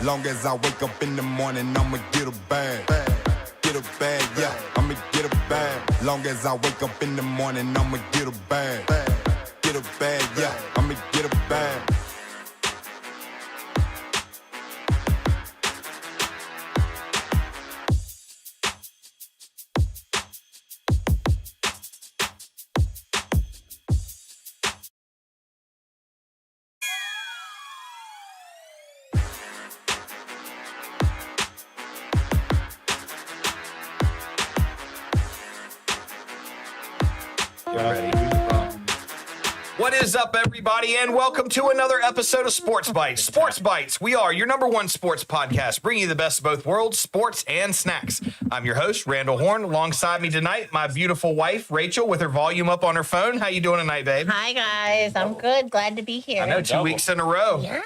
Long as I wake up in the morning, I'ma get a bag. Get a bag, yeah, I'ma get a bag. Long as I wake up in the morning, I'ma get a bag. Get a bag, yeah, I'ma get a bag. What is up, everybody, and welcome to another episode of Sports Bites. Sports Bites, we are your number one sports podcast, bringing you the best of both worlds, sports and snacks. I'm your host, Randall Horn. Alongside me tonight, my beautiful wife, Rachel, with her volume up on her phone. How you doing tonight, babe? Hi, guys. I'm good. Glad to be here. I know, 2 weeks in a row. Yeah,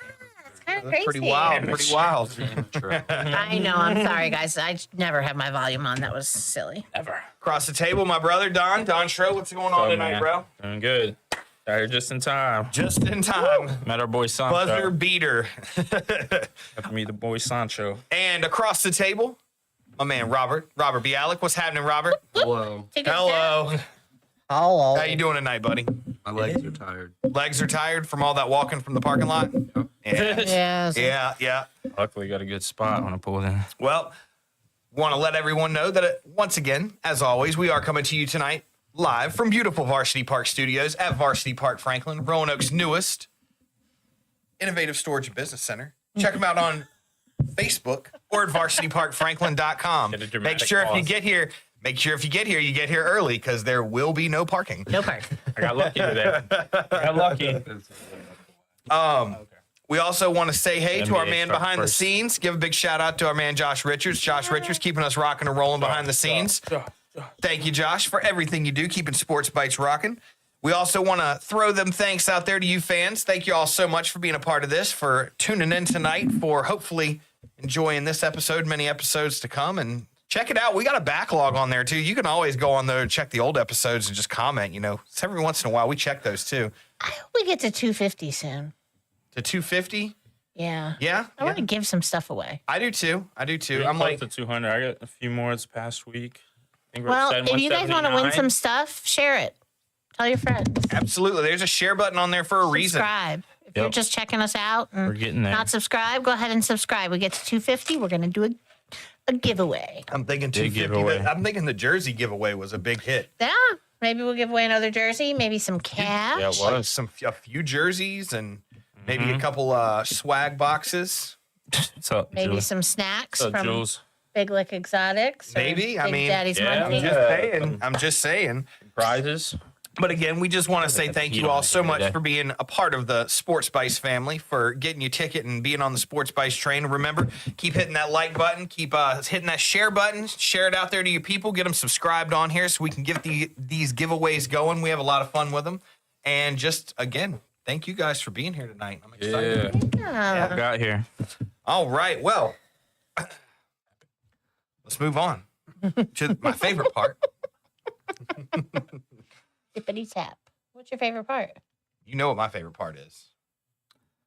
it's kind of crazy. Pretty wild, pretty wild. I know. I'm sorry, guys. I never have my volume on. That was silly. Ever. Across the table, my brother, Don Schro. What's going on tonight, bro? Doing good. Got here just in time. Just in time. Met our boy Sancho. Buzzer beater. Got to meet the boy Sancho. And across the table, my man, Robert Bialik. What's happening, Robert? Hello. Hello. Hello. How you doing tonight, buddy? My legs are tired. Legs are tired from all that walking from the parking lot? Yeah. Yes. Yeah. Luckily, got a good spot when I pulled in. Well, want to let everyone know that, once again, as always, we are coming to you tonight live from beautiful Varsity Park Studios at Varsity Park Franklin, Roanoke's newest innovative storage and business center. Check them out on Facebook or at varsityparkfranklin.com. Get a dramatic Make sure pause. if you get here, you get here early because there will be no parking. No part. I got lucky today. Got lucky. We also want to say hey to our NBA man start behind first. the scenes. Give a big shout out to our man Josh Richards. Josh Richards keeping us rocking and rolling behind the scenes. Thank you, Josh, for everything you do, keeping Sports Bites rocking. We also want to throw them thanks out there to you fans. Thank you all so much for being a part of this, for tuning in tonight, for hopefully enjoying this episode, many episodes to come. And check it out. We got a backlog on there, too. You can always go on there and check the old episodes and just comment. You know, it's every once in a while we check those, too. I hope we get to 250 soon. To 250? Yeah. Yeah? I want to give some stuff away. I do, too. I'm I'm like, to 200. I got a few more this past week. I think we're Well, at if you guys want to win 179. some stuff, share it. Tell your friends. absolutely. There's a share button on there for a reason. Subscribe. If you're Yep. just checking us out and We're getting there. not subscribed, go ahead and subscribe. We get to 250. We're going to do a giveaway. I'm thinking Big 250. giveaway. I'm thinking the jersey giveaway was a big hit. Yeah. Maybe we'll give away another jersey, maybe some cash. Yeah, it Like was. a few jerseys and maybe a couple swag boxes. What's up, Maybe Jules? some snacks What's up, from Jules? Big Lick Exotics. or Maybe. I Big mean, Daddy's yeah, Monkey. I'm just saying. Prizes? But again, we just want to say thank you all so much for being a part of the Sports Bites family, for getting your ticket and being on the Sports Bites train. Remember, keep hitting that like button, keep hitting that share button, share it out there to your people, get them subscribed on here so we can get these giveaways going. We have a lot of fun with them. And just, again, thank you guys for being here tonight. I'm excited. Yeah. I got here. All right, well, let's move on to my favorite part. Tippity tap. What's your favorite part? You know what my favorite part is.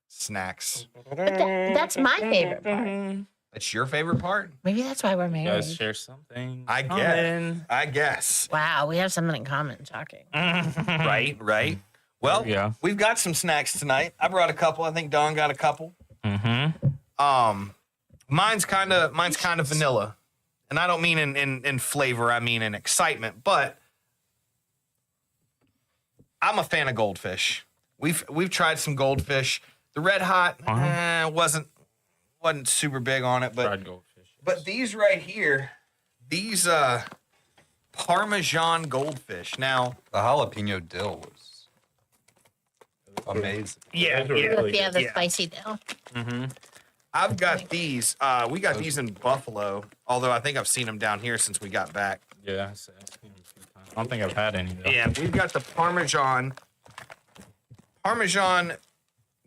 Snacks. But that's my favorite part. That's your favorite part? Maybe that's why we're You married. guys share something. I guess. Wow, we have something in common. Shocking. Right. Well, Yeah. we've got some snacks tonight. I brought a couple. I think Don got a couple. Mm-hmm. Mine's kind of vanilla. And I don't mean in flavor, I mean in excitement, but I'm a fan of goldfish. We've tried some goldfish. The Red Hot wasn't super big on it, but Fried goldfish. but these right here, these Parmesan goldfish. Now, The jalapeno dill was amazing. yeah, Those are really Yeah, the yeah. spicy dill. I've got these. We got these in Buffalo, although I think I've seen them down here since we got back. Yeah, I've seen them a few times. I don't think I've had any, though. Yeah, we've got the Parmesan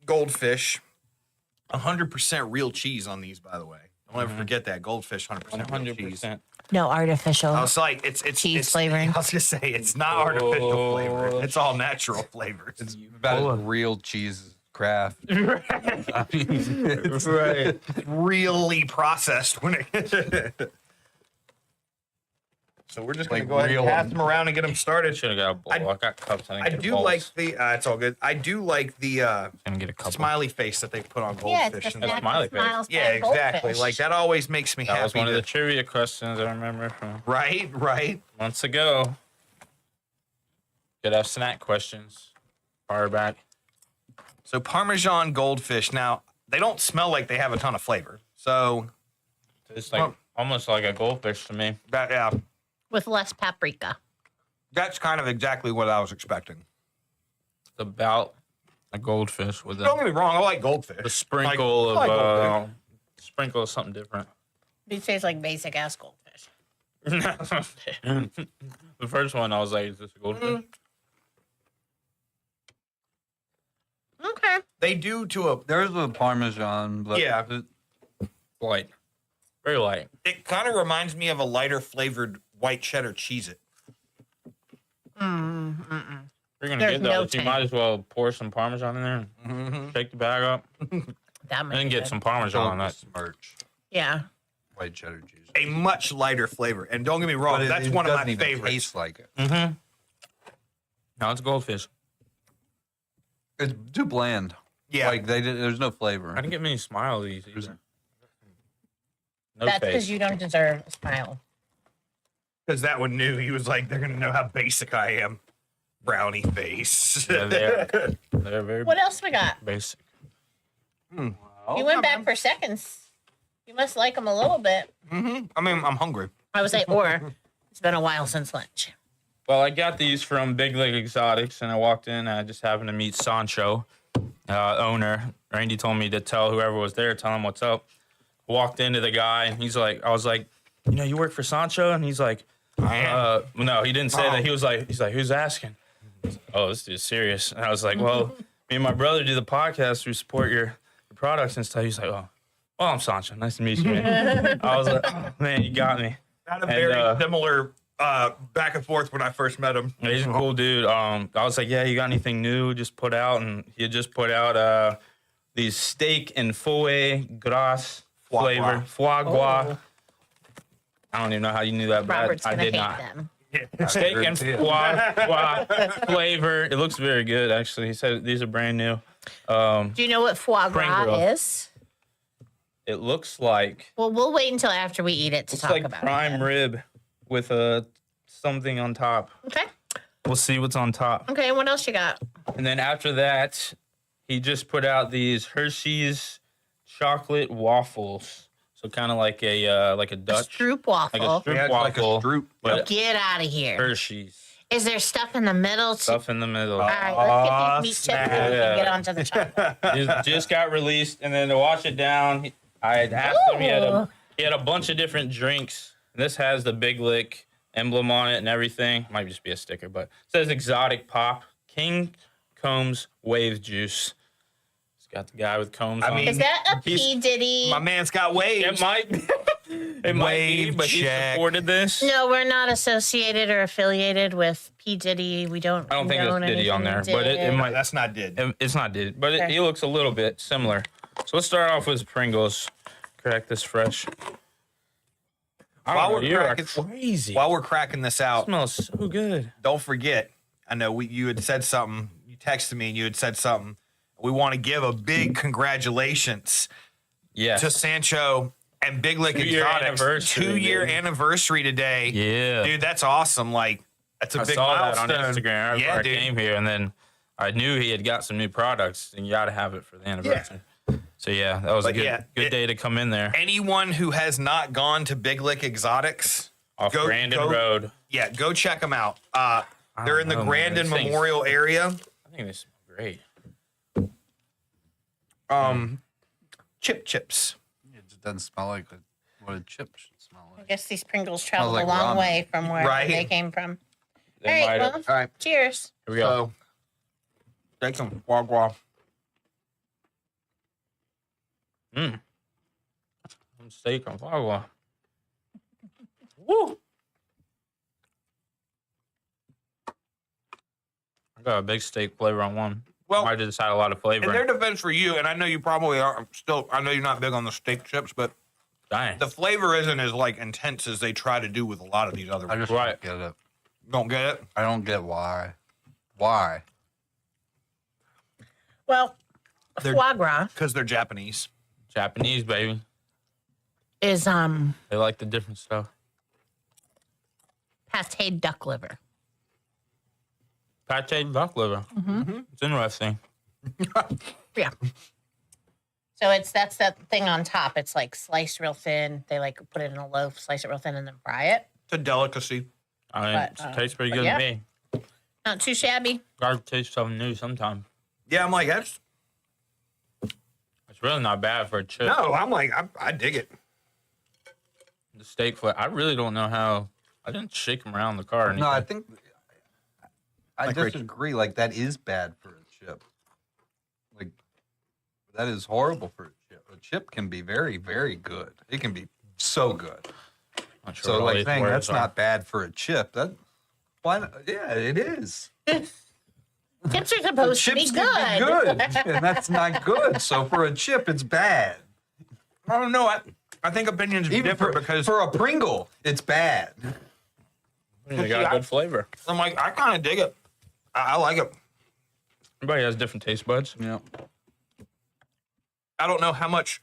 goldfish. 100% real cheese on these, by the way. Don't ever forget that goldfish 100% real cheese. 100%. No artificial. I was like, it's Cheese flavoring. I was gonna say it's not artificial flavor. It's all natural flavors. It's about as real cheese as craft. I mean, it's, Right. Really processed when it. So we're just gonna Like go ahead and real- pass them around and get them started. Should have got a bowl. I got cups. I do like the. It's all good. I do like the Gonna get a couple. smiley face that they put on Yeah, it's goldfish. the and snack smiley that face. smiles yeah, back exactly. goldfish. Like that always makes me That happy. was one of the to- trivia questions I remember from right, right. months ago. Could have snack questions. Far back. So Parmesan goldfish. Now they don't smell like they have a ton of flavor. So It's like Well- almost like a goldfish to me. that yeah, With less paprika. that's kind of exactly what I was expecting. It's about a goldfish with Don't a, get me wrong. I like goldfish. a sprinkle Like- I like of goldfish. sprinkle of something different. It tastes like basic ass goldfish. The first one, I was like, "Is this a goldfish?" Okay. They do to a. there's a Parmesan. But Yeah. Light, very light. It kind of reminds me of a lighter flavored white cheddar Cheez-It. If you're gonna There's get no those, you taste. might as well pour some Parmesan in there. And shake the bag up, That might and be get good. some Parmesan on Don't that. smirch Yeah. white cheddar cheese. A much lighter flavor, and don't get me wrong, But it- that's it one of my doesn't even favorites. Taste like it. Mm-hmm. No, it's goldfish. It's too bland. Yeah, Like there's no flavor. I didn't get many smileys either. No That's face. because you don't deserve a smile. because that one knew he was like, they're gonna know how basic I am. Brownie face. Yeah, they're very What else we got? basic. You went back for seconds. You must like them a little bit. I mean, I'm hungry. I would say, or it's been a while since lunch. Well, I got these from Big Leg Exotics, and I walked in. And I just happened to meet Sancho, owner. Randy told me to tell whoever was there, tell him what's up. Walked into the guy, and he's like, I was like, you work for Sancho? And he's like, no, he didn't say that. He's like, who's asking? Oh, this dude's serious. And I was like, well, me and my brother do the podcast. We support your products and stuff. He's like, oh, well, I'm Sancho. Nice to meet you, man. I was like, oh, man, you got me. Had a And, very similar back and forth when I first met him. He's a cool dude. I was like, yeah, you got anything new just put out? And he had just put out these steak and foie gras Foie flavor. gras. Foie gras. Oh. I don't even know how you knew that, but Robert's I gonna did hate not. them. Steak and foie gras flavor. It looks very good, actually. He said these are brand new. Do you know what foie gras Pringle. is? It looks like Well, we'll wait until after we eat it to it's talk like about prime it. rib with something on top. Okay. We'll see what's on top. Okay. What else you got? And then after that, he just put out these Hershey's chocolate waffles. So kind of like a Dutch, Stroop waffle. like a stroop waffle, but Get out of here. Hershey's Is there stuff in the middle? stuff in the middle. All right, let's get these meat chips and we snap. can get onto the chocolate. just got released, and then to wash it down, I had asked him. He had a bunch of different drinks. This has the Big Lick emblem on it and everything. Might just be a sticker, but it says Exotic Pop King Combs Wave Juice. It's got the guy with combs. I on mean, it. Is that a He's- P. Diddy? My man's got waves. It might be. It might be, Wave but he check. supported this. No, we're not associated or affiliated with P. Diddy. We don't. I don't think own it's Diddy on anything there, but it Diddy. might. That's not did. It's not Diddy, but Okay. he looks a little bit similar. So let's start off with Pringles. Crack this fresh. While we're you are cracking- crazy. While we're cracking this out, smells so good. don't forget. I know you had said something. You texted me and you had said something. We want to give a big congratulations Yes. to Sancho and Big Lick 2-year Exotics. anniversary, 2-year baby. anniversary today. Yeah. Dude, that's awesome. Like, that's a I big saw milestone. that on Instagram after Yeah, I dude. came here, and then I knew he had got some new products, and you got to have it for the anniversary. So yeah, that was But a good yeah, good day to come in there. Anyone who has not gone to Big Lick Exotics, Off go- Grandin go- Road. yeah, go check them out. They're in the know, man. Grandin These things- Memorial area. I think they smell great. Chip chips. It just doesn't smell like what a chip should smell I like. guess these Pringles traveled like a long ramen. way from where Right. they came from. They All right, might have- well, All right. cheers. Here we go. So, take some guac guac. Some steak on fire. Woo! I got a big steak flavor on one. Well, might have just had a lot of flavor. In their defense for you, and I know you probably are still. I know you're not big on the steak chips, but Dang. the flavor isn't as like intense as they try to do with a lot of these other I ones. just don't get it. Don't get it? I don't get why. Why? Well, They're- foie gras Because they're Japanese. Japanese, baby. is They like the different stuff. pate duck liver. Pate duck liver. Mm-hmm. It's interesting. Yeah. So that's that thing on top. It's like sliced real thin. They like put it in a loaf, slice it real thin, and then fry it. It's a delicacy. I mean, But, it tastes pretty but good yeah. to me. Not too shabby. Gotta taste something new sometime. Yeah, I'm like, that's. It's really not bad for a chip. No, I'm like, I dig it. The steak flavor. I really don't know how. I didn't shake them around the car or anything. No, I think I Like Rachel. disagree. Like that is bad for a chip. Like that is horrible for a chip. A chip can be very, very good. It can be so good. Not sure So what all like these saying words that's are. not bad for a chip. That why not? Yeah, it is. Chips are supposed to be Chips good. can be good, and that's not good. So for a chip, it's bad. I don't know. I think opinions Even differ for, because for a Pringle, it's bad. They got good flavor. I'm like, I kind of dig it. I like it. Everybody has different taste buds. Yeah. I don't know how much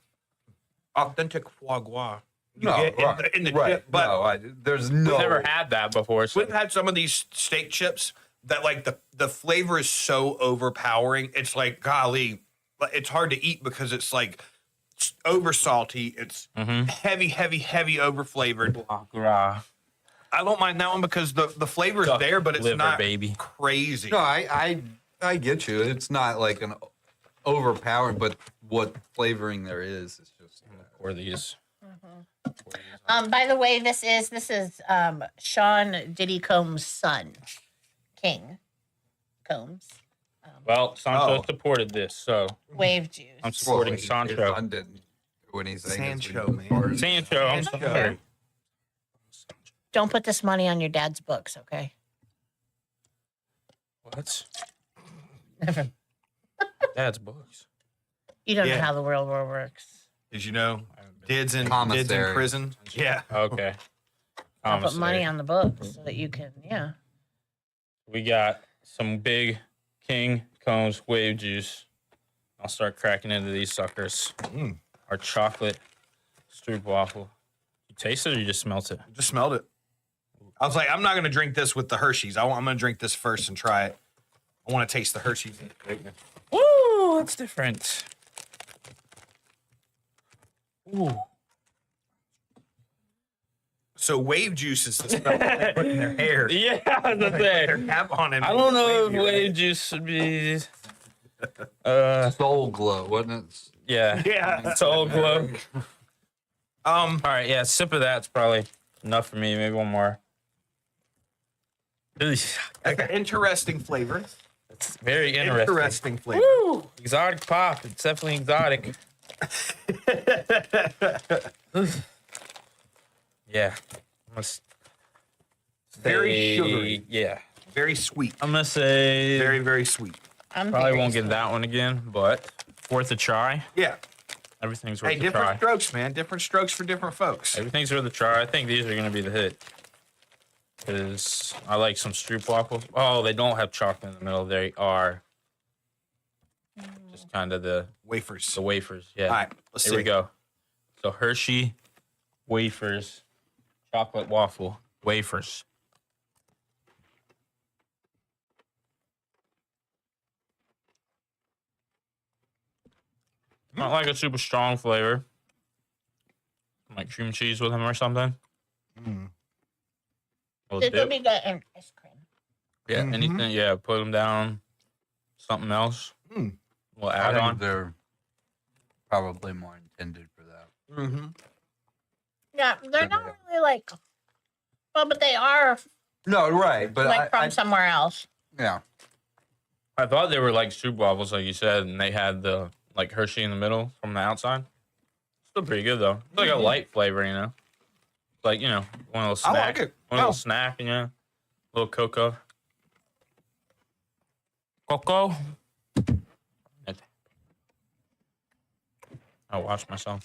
authentic foie gras you No, get right, in the right. chip, but No, there's no. I've never had that before. So we've had some of these steak chips that like the flavor is so overpowering. It's like, golly, it's hard to eat because it's like over salty. It's heavy over flavored. foie gras. I don't mind that one because the flavor is Duck there, but it's liver, not baby. crazy. No, I get you. It's not like an overpowering, but what flavoring there is just. Or these. By the way, this is Sean Diddy Combs' son, King Combs. Well, Sancho Oh. supported this, so Wave juice. I'm supporting His Sancho. son didn't do anything. Sancho, man. Sancho, I'm sorry. Don't put this money on your dad's books, okay? What? Dad's books. You don't know Yeah. how the world works. Did you know? Did's in Commissary. prison. Yeah. Okay. I'll put money Commissary. on the books so that you can, yeah. We got some big King Combs wave juice. I'll start cracking into these suckers. Our chocolate stroop waffle. You taste it or you just smelt it? Just smelled it. I was like, I'm not going to drink this with the Hershey's. I'm going to drink this first and try it. I want to taste the Hershey's. Woo, that's different. Ooh. So wave juice is the stuff that they put in their hair. Yeah, that's the Their thing. cap on and I don't know if wave wave juice would be. Soul glow, wasn't it? Yeah. Yeah. Soul glow. All right, yeah, a sip of that's probably enough for me. Maybe one more. Ugh, That's an interesting flavor. It's very interesting. Interesting flavor. Woo! Exotic pop. It's definitely exotic. Yeah. Very sugary. Yeah. Very sweet. I'm gonna say Very, very sweet. I'm probably very won't get that one again, but worth a try. Yeah. Everything's worth Hey, a different try. strokes, man. Different strokes for different folks. Everything's worth a try. I think these are gonna be the hit. Because I like some stroop waffles. Oh, they don't have chocolate in the middle. They are just kind of the Wafers. wafers. Yeah. All right. Let's Here see. we go. So Hershey wafers, chocolate waffle wafers. Not like a super strong flavor. Like cream cheese with them or something. Little It could dip. be good in ice cream. Yeah, Mhm. anything. Yeah, put them down. Something else. Mm. We'll I add think on. they're probably more intended for that. Mm-hmm. Yeah, they're not really like, well, but they are No, right, but like from somewhere else. yeah, I thought they were like soup waffles, like you said, and they had the like Hershey in the middle from the outside. Still pretty good though. It's like a light flavor, you know. Like, you know, one little I snack. like it. One Oh. little snack, you know. Little cocoa. Cocoa. I watch myself.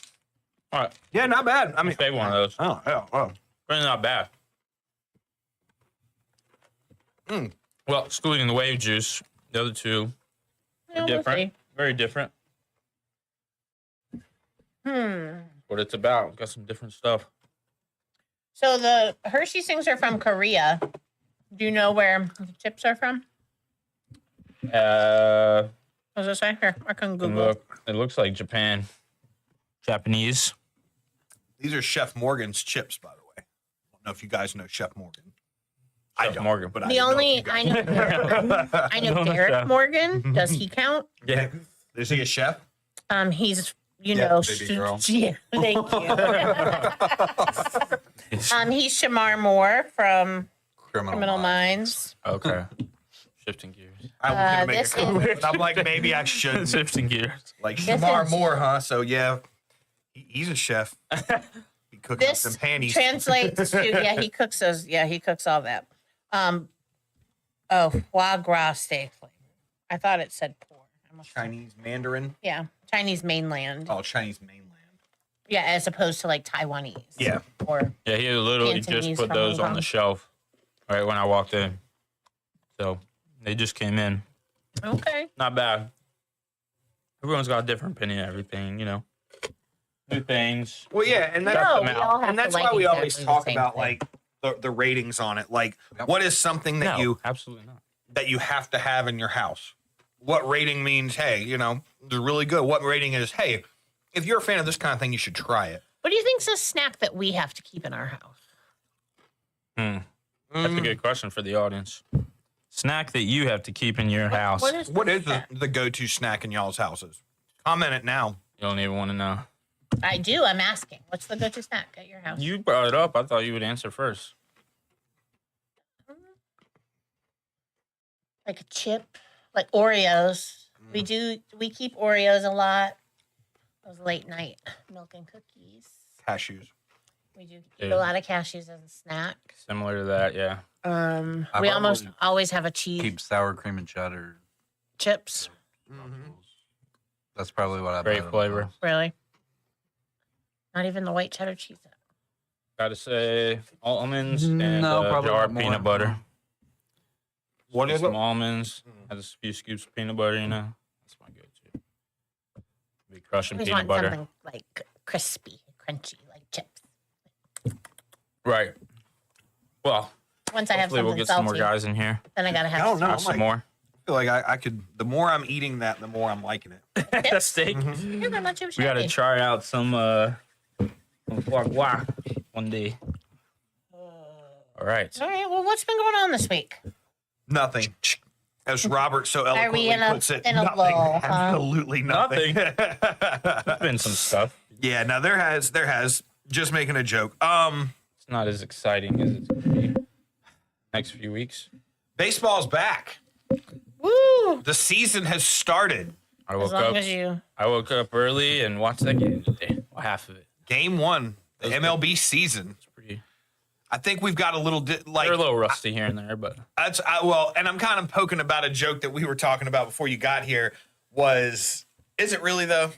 All right. Yeah, not bad. I mean, Save one of those. oh, yeah, oh. Really not bad. Well, excluding the wave juice, the other two Yeah, are we'll different. see. Very different. What it's about. Got some different stuff. So the Hershey things are from Korea. Do you know where the chips are from? What does it say? Here, I can Google. It looks like Japan. Japanese. These are Chef Morgan's chips, by the way. I don't know if you guys know Chef Morgan. I Chef don't, Morgan. but I The know only you guys I know, I know Derek Morgan. Does he count? Yeah. Is he a chef? He's you Yeah, know, baby girl. yeah, thank you. He's Shamar Moore from Criminal Minds. Okay. Shifting gears. I was gonna make a this comment, is- but I'm like, maybe I shouldn't. Shifting gears. Like This Shamar is- Moore, huh? So yeah, he's a chef. He cooks up This some panties. translates to he cooks those. Yeah, he cooks all that. Foie gras steak flavor. I thought it said pork. Chinese Mandarin. Yeah, Chinese mainland. Oh, Chinese mainland. Yeah, as opposed to like Taiwanese. Yeah. Or Yeah, he literally Cantonese just put from those Hong on the Kong. shelf right when I walked in. So they just came in. okay. Not bad. Everyone's got a different opinion of everything, you know. New things. Well, yeah, and that's No, them we out. all have and to that's like why we always exactly the talk same about thing. like the ratings on it. Like, Yep. what is something that No, you absolutely not. have to have in your house? What rating means? Hey, they're really good. What rating is? Hey, if you're a fan of this kind of thing, you should try it. What do you think's a snack that we have to keep in our house? That's a good question for the audience. Snack that you have to keep in your house. What is What is snack? the go-to snack in y'all's houses? Comment it now. You don't even want to know. I do. I'm asking. What's the go-to snack at your house? You brought it up. I thought you would answer first. Like a chip, like Oreos. We keep Oreos a lot. Those late night milk and cookies. Cashews. We do eat Yeah. a lot of cashews as a snack. Similar to that, yeah. I've We almost always always have a cheese keep sour cream and cheddar. chips. That's probably what I Great flavor. Really? Not even the white cheddar cheese. Gotta say almonds and No, probably jar not of more. peanut butter. What is Some it? almonds. Has a few scoops of peanut butter, you know. That's my go-to. Be crushing I always peanut want butter. something like crispy, crunchy, like chips. Right. Well, Once I have hopefully something we'll get some more salty, guys in here. then I gotta have. I don't know. Have I'm some like- more. I feel like I could. The more I'm eating that, the more I'm liking it. That steak. You're gonna chip We gotta shady. try out some foie gras one day. All right. All right. Well, what's been going on this week? Nothing. As Robert so Are eloquently we in a puts it, in a nothing. lull? Huh? Absolutely nothing. There's been some stuff. Yeah, no, there has. Just making a joke. It's not as exciting as it's gonna be next few weeks. Baseball's back. Woo! The season has started. I As woke long up. as you. I woke up early and watched that game today. Well, half of it. Game 1, the Those MLB season. It's pretty. I think we've got a little like They're a little rusty here and there, but and I'm kind of poking about a joke that we were talking about before you got here. Is it really though?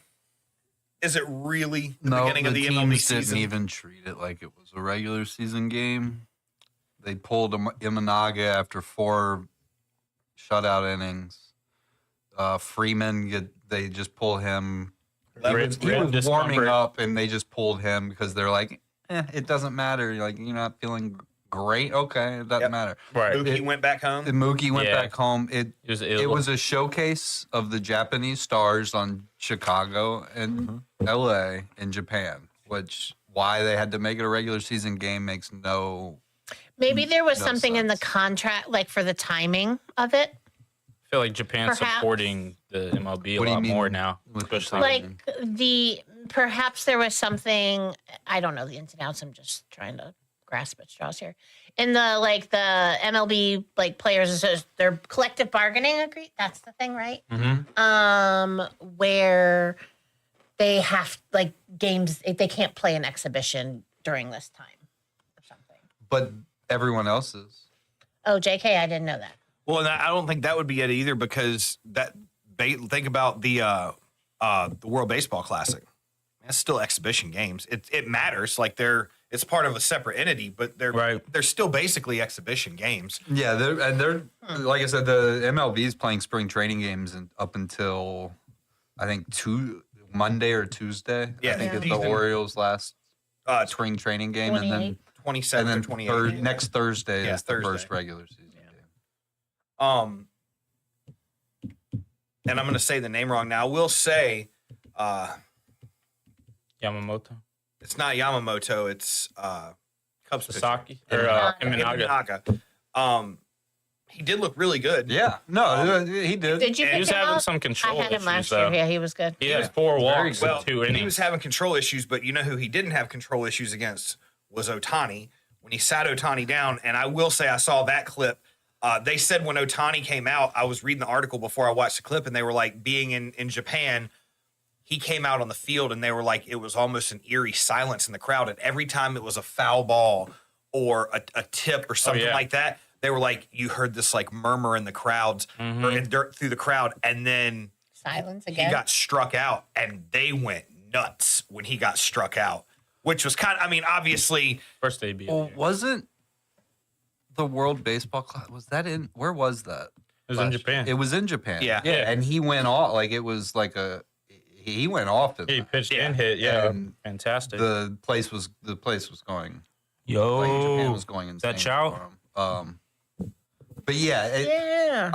Is it really the No, beginning the of the teams MLB didn't season? even treat it like it was a regular season game. They pulled Imanaga after 4 shutout innings. Freeman, they just pull him. He Red- was red warming discomfort. up, and they just pulled him because they're like, it doesn't matter. Like, you're not feeling great. Okay, it doesn't Yep. matter. right. Mookie went back home. And Mookie went Yeah. back home. It was a showcase of the Japanese stars on Chicago and LA and Japan, which why they had to make it a regular season game makes no. Maybe there was No something in the sense. contract, like for the timing of it. I feel like Japan's Perhaps. supporting the MLB a What do you lot mean more now, with the especially Like perhaps there was something. I don't know the ins and outs. I'm just trying to grasp at straws here. In the MLB players, their collective bargaining agree. That's the thing, right? Where they have games, they can't play an exhibition during this time or something. But everyone else is. Oh, JK, I didn't know that. Well, and I don't think that would be it either because think about the World Baseball Classic. It's still exhibition games. It matters. Like it's part of a separate entity, but they're still basically exhibition games. Yeah, they're like I said, the MLB is playing spring training games up until I think Monday or Tuesday. Yeah, I think it's the season- Orioles' last spring training game, and then 27 or 28. next Thursday Yeah, is the Thursday. first regular season game. And I'm going to say the name wrong now. I will say Yamamoto, it's not Yamamoto. It's Cubs pitcher. Sasaki, or Imanaga. Imanaga. He did look really good. Yeah, no, he did. Did you And pick He was him having out? some I control had him issues, last though. year. Yeah, he was good. He has 4 walks good. in 2 He innings. was having control issues, but you know who he didn't have control issues against was Ohtani when he sat Ohtani down. And I will say I saw that clip. They said when Ohtani came out, I was reading the article before I watched the clip, and they were like, being in Japan, he came out on the field, and they were like, it was almost an eerie silence in the crowd. And every time it was a foul ball or a tip or something yeah. like that, they were like, you heard this like murmur in the crowds or through the crowd. And then Silence he again. got struck out, and they went nuts when he got struck out, which was kind of, I mean, obviously, First debut. Well, wasn't the World Baseball Classic? Was that in? Where was that? It was in Japan. It was in Japan. Yeah. Yeah. and he went off like it was like he went off. In He that. pitched and hit. Yeah, And fantastic. The place was going. Yo, Like Japan was going insane. that chow. for him. But yeah, Yeah.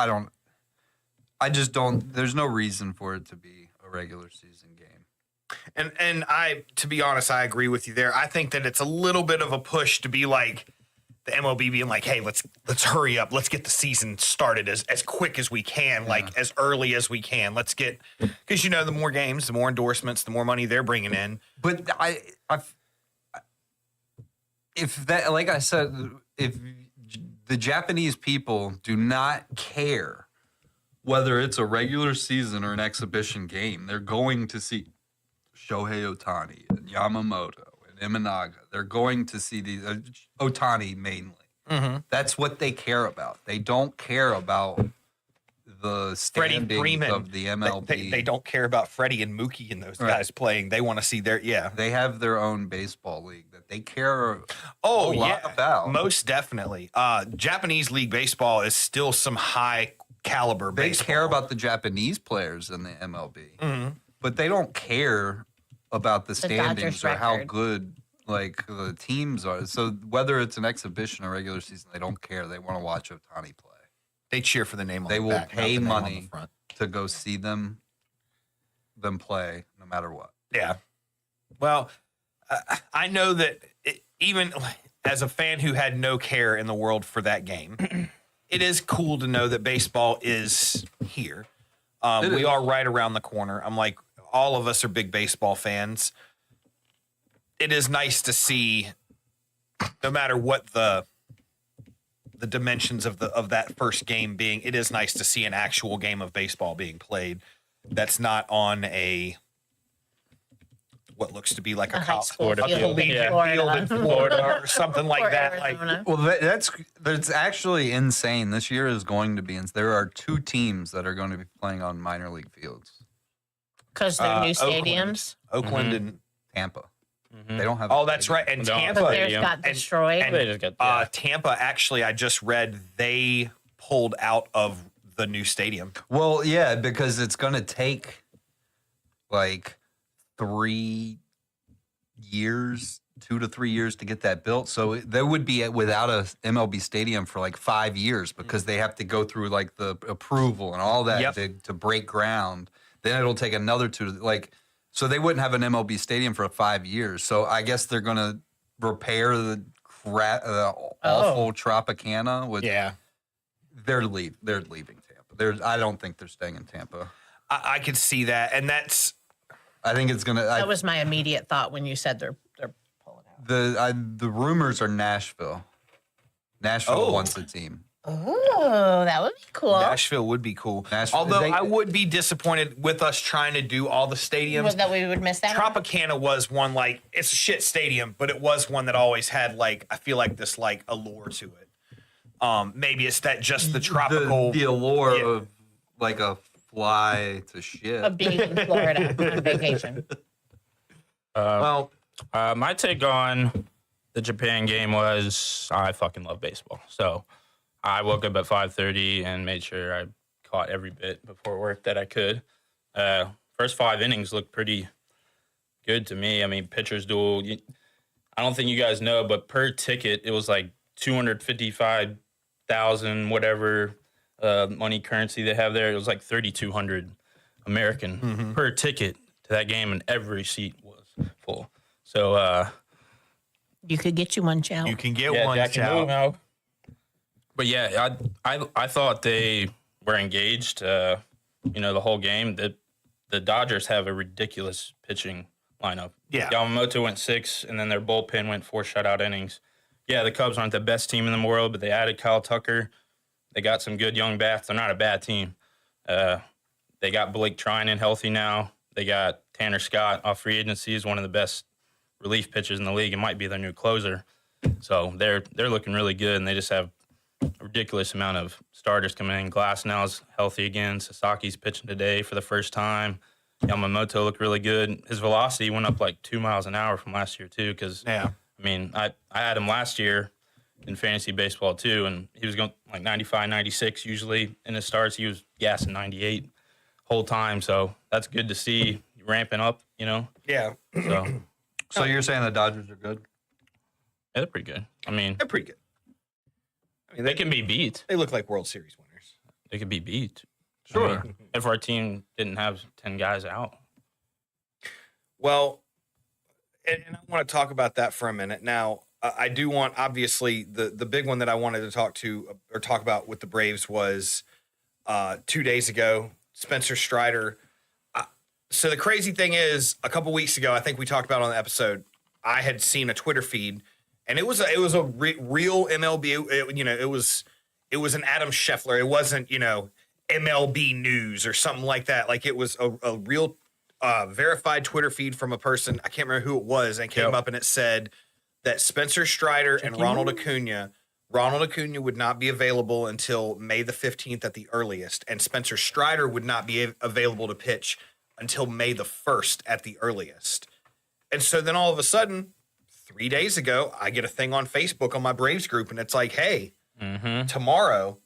I just don't. There's no reason for it to be a regular season game. and I, to be honest, I agree with you there. I think that it's a little bit of a push to be like the MLB being like, hey, let's hurry up. Let's get the season started as quick as we can, like as early as we can. Let's get, because you know, the more games, the more endorsements, the more money they're bringing in. But if that, like I said, if the Japanese people do not care whether it's a regular season or an exhibition game, they're going to see Shohei Ohtani and Yamamoto and Imanaga. They're going to see these Ohtani mainly. That's what they care about. They don't care about the Freddie standings Freeman of the MLB. They don't care about Freddie and Mookie and those guys playing. They want to see their They have their own baseball league that they care Oh, a lot yeah, about. most definitely. Japanese League Baseball is still some high caliber They baseball. care about the Japanese players in the MLB, but they don't care about the standings Dodgers or how record. good like the teams are. So whether it's an exhibition or regular season, they don't care. They want to watch Ohtani play. They cheer for the name on They the will back, not pay the name on the money front. to go see them play, no matter what. Yeah. Well, I know that even as a fan who had no care in the world for that game, it is cool to know that baseball is here. We are right around the corner. I'm like, all of us are big baseball fans. It is nice to see, no matter what the dimensions of that first game being, it is nice to see an actual game of baseball being played that's not on what looks to be like a A high school Florida field field. in Yeah. field in Florida or something like Or that. Like, Arizona. Well, that's actually insane. This year is going to be. There are 2 teams that are going to be playing on minor league fields. Because they're new Oakland. stadiums. Oakland and Tampa. They don't have. oh, that's right, and No. Tampa. But theirs Stadium. got destroyed. and- They just get Tampa, actually, I just read they pulled out of the new stadium. Well, yeah, because it's going to take like 3 years, 2 to 3 years to get that built. So they would be without a MLB stadium for like 5 years because they have to go through like the approval and all that Yep. to break ground. Then it'll take another 2 like. So they wouldn't have an MLB stadium for 5 years. So I guess they're going to repair the awful Tropicana. Which Yeah, they're leaving Tampa. I don't think they're staying in Tampa. I could see that, and that's I think it's gonna. That was my immediate thought when you said they're pulling out. The rumors are Nashville. Nashville Oh. wants a team. Oh, that would be cool. Nashville would be cool. Nashville- Although they- I would be disappointed with us trying to do all the stadiums. That we would miss that. one? Tropicana was one, like, it's a shit stadium, but it was one that always had, like, I feel like this, like, allure to it. Maybe it's that just the tropical. The allure Yeah. of like a fly to shit. Of being in Florida on vacation. My take on the Japan game was I fucking love baseball. So I woke up at 5:30 and made sure I caught every bit before work that I could. First 5 innings looked pretty good to me. I mean, pitcher's duel. I don't think you guys know, but per ticket, it was like 255,000 whatever money currency they have there. It was like 3,200 American per ticket to that game, and every seat was full. So You could get you one, Chow. You can get yeah, one. Jack and Chow. Lou now. But yeah, I thought they were engaged. The whole game. The Dodgers have a ridiculous pitching lineup. Yeah. Yamamoto went 6, and then their bullpen went 4 shutout innings. Yeah, the Cubs aren't the best team in the world, but they added Kyle Tucker. They got some good young bats. They're not a bad team. They got Blake Trinan healthy now. They got Tanner Scott off free agency. Is one of the best relief pitchers in the league. It might be their new closer. So they're looking really good, and they just have a ridiculous amount of starters coming in. Glasnow's healthy again. Sasaki's pitching today for the first time. Yamamoto looked really good. His velocity went up like 2 miles an hour from last year too. Because I mean, I had him last year in fantasy baseball too, and he was going like 95, 96 usually in his starts. He was gassing 98 whole time. So that's good to see ramping up. Yeah. So you're saying the Dodgers are good? Yeah, they're pretty good. I mean, They're pretty good. I mean, they can be beat. They look like World Series winners. They could be beat. Sure. I mean, if our team didn't have 10 guys out. Well, and I want to talk about that for a minute. Now, I do want, obviously, the big one that I wanted to talk about with the Braves was 2 days ago, Spencer Strider. So the crazy thing is, a couple weeks ago, I think we talked about on the episode, I had seen a Twitter feed, and it was a real MLB. It was an Adam Scheffler. It wasn't MLB News or something like that. Like, it was a real verified Twitter feed from a person. I can't remember who it was, and it came up and it said that Spencer Strider and Ronald Acuna would not be available until May the 15th at the earliest, and Spencer Strider would not be available to pitch until May the 1st at the earliest. And so then all of a sudden, 3 days ago, I get a thing on Facebook on my Braves group, and it's like, hey, tomorrow,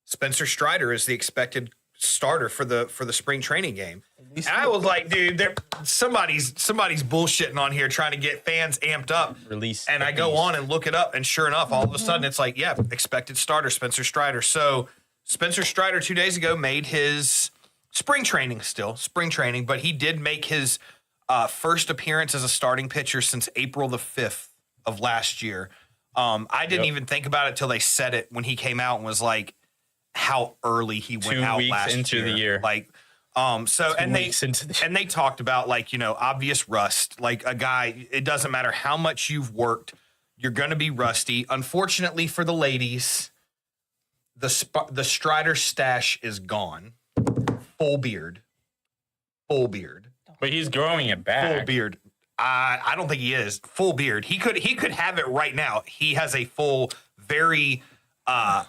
Spencer Strider is the expected starter for the spring training game. And I was like, dude, somebody's bullshitting on here trying to get fans amped up. Release. And I go on and look it up, and sure enough, all of a sudden it's like, yeah, expected starter, Spencer Strider. So Spencer Strider 2 days ago made his spring training, but he did make his first appearance as a starting pitcher since April the 5th of last year. I didn't even think about it till they said it when he came out and was like, how early he went 2 out weeks last into year. the year. Like, they talked about like, obvious rust, like a guy, it doesn't matter how much you've worked, you're going to be rusty. Unfortunately for the ladies, the Strider stash is gone. Full beard. But he's growing it back. Full beard. I don't think he is. Full beard. He could have it right now. He has a full, very Can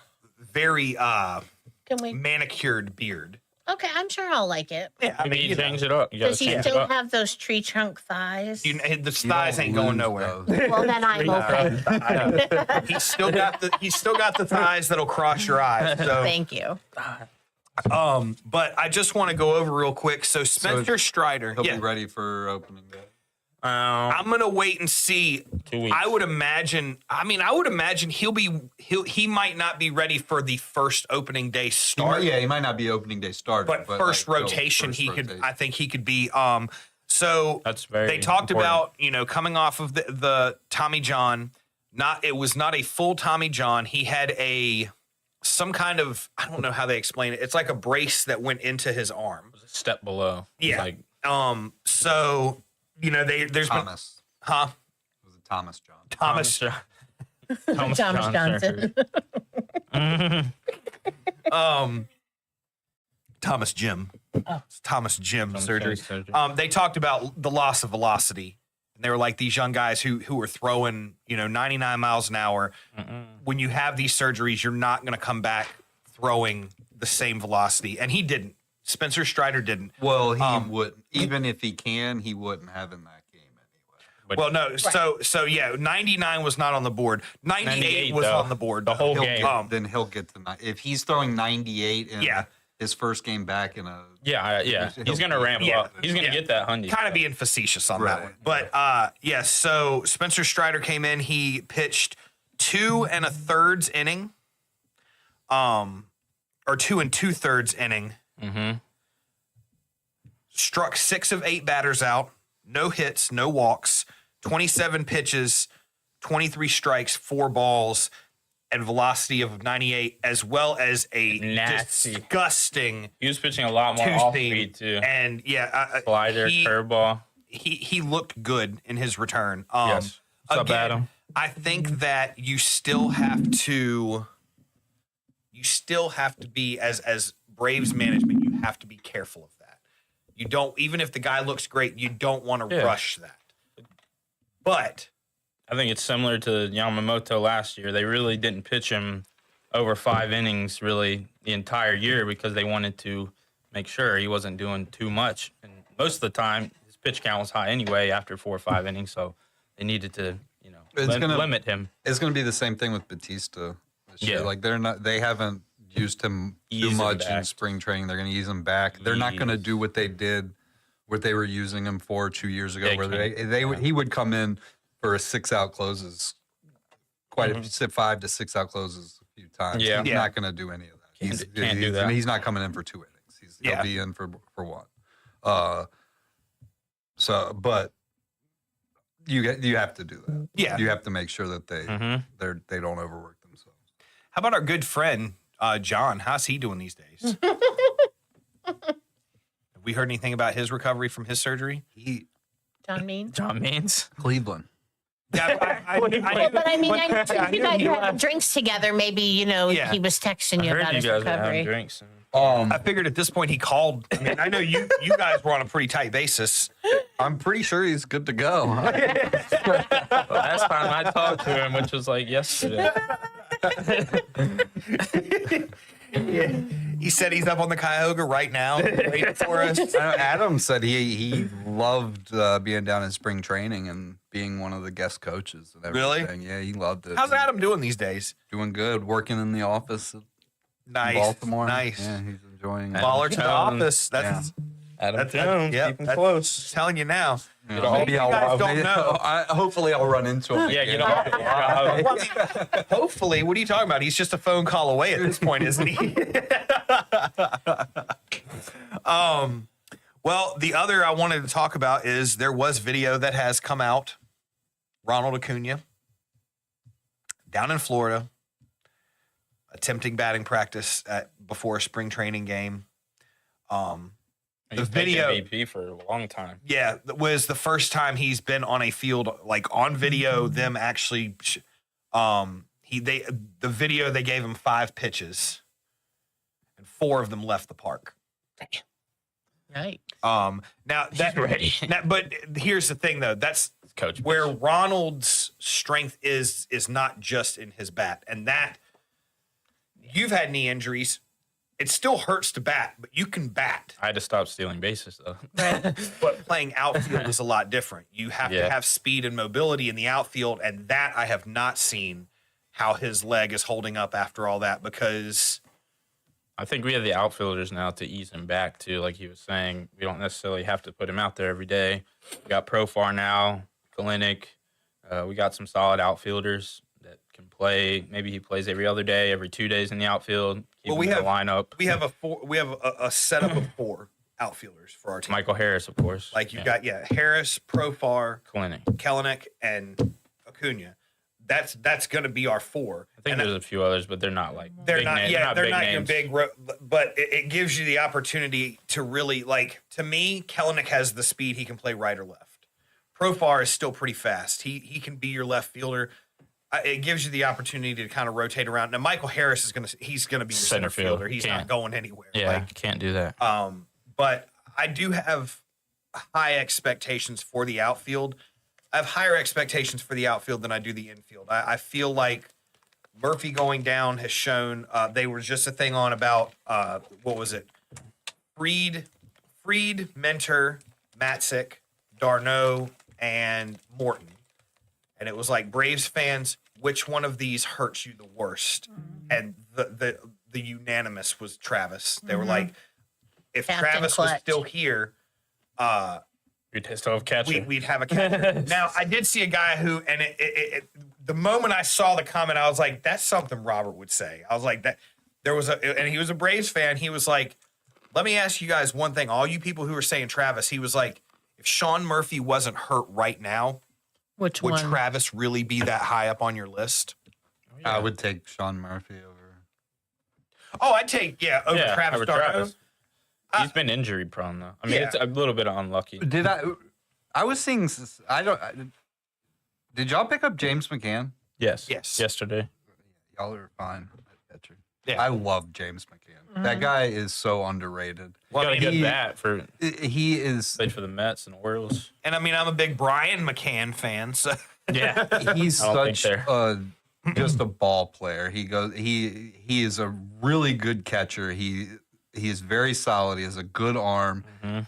we? manicured beard. Okay, I'm sure I'll like it. Yeah, I mean, You change it up. You gotta Does he change it still up. have those tree trunk thighs? the You thighs don't ain't going lose nowhere. those. Well, then I'm open. He's still got the thighs that'll cross your eyes. So, Thank you. but I just want to go over real quick. So Spencer Strider, He'll be ready for opening day. I'm gonna wait and see. 2 weeks. I would imagine he might not be ready for the first opening day start. He might not be opening day starter, but first like, rotation, first he could. rotation. I think he could be. So That's very They talked important. about coming off of the Tommy John. It was not a full Tommy John. He had some kind of, I don't know how they explain it. It's like a brace that went into his arm. A step below. Yeah. Like, So there's Thomas. been It was a Thomas John. Thomas. Thomas Johnson. Thomas Jim. It's Thomas Jim surgery. surgery. They talked about the loss of velocity. And they were like these young guys who were throwing, 99 miles an hour. When you have these surgeries, you're not going to come back throwing the same velocity. And he didn't. Spencer Strider didn't. Well, he wouldn't. Even if he can, he wouldn't have in that game But Well, no. So yeah, 99 was not on the board. 98 was though. on the board. The whole He'll game. get, then he'll get to if he's throwing 98 in Yeah. his first game back in a Yeah. He's gonna ramp Yeah. up. He's gonna get that 100. Kind of being facetious on that Right. one. But yeah, so Spencer Strider came in. He pitched 2 1/3 inning. Or 2 2/3 inning. Mm-hmm. Struck 6 of 8 batters out. No hits, no walks. 27 pitches, 23 strikes, 4 balls, and velocity of 98, as well as a Nasty. disgusting He was pitching a lot more two off seam. speed too. And yeah, Slider, he, curveball. he looked good in his return. Yes. What's up, again, Adam? I think that you still have to be as Braves management, you have to be careful of that. You don't, even if the guy looks great, you don't want to Yeah. rush that. But I think it's similar to Yamamoto last year. They really didn't pitch him over 5 innings really the entire year because they wanted to make sure he wasn't doing too much. And most of the time, his pitch count was high anyway after 4 or 5 innings, so they needed to, limit him. It's going to be the same thing with Batista this year. Yeah. Like they haven't used him too Ease him much in back. spring training. They're going to ease him back. They're not going to do what they did, what they were using him for 2 years ago, They where he would come in for a 6-out closes, quite a 5 to 6-out closes a few times. Yeah. He's Yeah. not going to do any of that. Can't do that. He's not coming in for 2 innings. He'll Yeah. be in for 1. But you have to do that. yeah, You have to make sure that they Mm-hmm. they don't overwork themselves. how about our good friend John? How's he doing these days? Have we heard anything about his recovery from his surgery? John Mean. John Means. Cleveland. Yeah, I But I mean, I think you guys he were having drinks together. Maybe Yeah. he was texting you I heard about you his guys were having recovery. drinks. I figured at this point he called. I mean, I know you guys were on a pretty tight basis. I'm pretty sure he's good to go. Last time I talked to him, which was like yesterday. He said he's up on the Cuyahoga right now, waiting for us. Adam said he loved being down in spring training and being one of the guest coaches and Really? everything. Yeah, he loved it. How's Adam doing these days? Doing good. Working in the office in Nice, Baltimore. nice. Yeah, he's enjoying it. Baller to the Jones. office. That's Adam Jones, Jones, keep him close. telling you now. Yeah, Maybe you guys don't know. hopefully I'll run into him. Yeah, again. get off the job. Well, I mean, hopefully, what are you talking about? He's just a phone call away at this point, isn't he? Well, the other I wanted to talk about is there was video that has come out. Ronald Acuna down in Florida attempting batting practice before a spring training game. He's video- MVP for a long time. Yeah, that was the first time he's been on a field like on video. Them actually, the video they gave him 5 pitches, and 4 of them left the park. Right. Now that ready. but here's the thing though, that's Coach. where Ronald's strength is not just in his bat, and that you've had knee injuries. It still hurts to bat, but you can bat. I had to stop stealing bases though. But playing outfield is a lot different. You have to Yeah. have speed and mobility in the outfield, and that I have not seen how his leg is holding up after all that because I think we have the outfielders now to ease him back too. Like he was saying, we don't necessarily have to put him out there every day. We got Profar now, Kalinick. We got some solid outfielders that can play. Maybe he plays every other day, every 2 days in the outfield. Keep Well, we him in have- the lineup. we have a setup of 4 outfielders for our team. Michael Harris, of course. Like you got Harris, Profar, Kalinick. Kellenic, and Acuna. That's going to be our 4. I think And there's a few others, but they're not like they're big not. names. Yeah, they're big not your names. big. But it gives you the opportunity to really like. To me, Kellenic has the speed. He can play right or left. Profar is still pretty fast. He can be your left fielder. It gives you the opportunity to kind of rotate around. Now, Michael Harris is gonna be your center field. fielder. He's Can't. not going anywhere. Yeah, Like, can't do that. but I do have high expectations for the outfield. I have higher expectations for the outfield than I do the infield. I feel like Murphy going down has shown. They were just a thing on about what was it? Fried, Mentor, Matzik, Darno, and Morton. And it was like, Braves fans, which one of these hurts you the worst? And the unanimous was Travis. They were like, if Captain Travis was Clutch. still here, We'd still have catcher. we'd have a catcher. Now, I did see a guy who, and the moment I saw the comment, I was like, that's something Robert would say. I was like, that there was and he was a Braves fan. He was like, let me ask you guys one thing. All you people who are saying Travis, he was like, if Sean Murphy wasn't hurt right now, Which would one? Travis really be that high up on your list? I would take Sean Murphy over. Oh, I'd take, over Travis over d'Arnaud. Travis. He's been injury prone though. I mean, Yeah. it's a little bit unlucky. Did I was seeing. Did y'all pick up James McCann? Yes. Yes. Yesterday. Y'all are fine at catcher. Yeah. I love James McCann. That guy is so underrated. Well, Got I a mean, good bat for He is. played for the Mets and Orioles. and I mean, I'm a big Brian McCann fan, so Yeah. He's I don't think such just a ball player. He is a really good catcher. He is very solid. He has a good arm,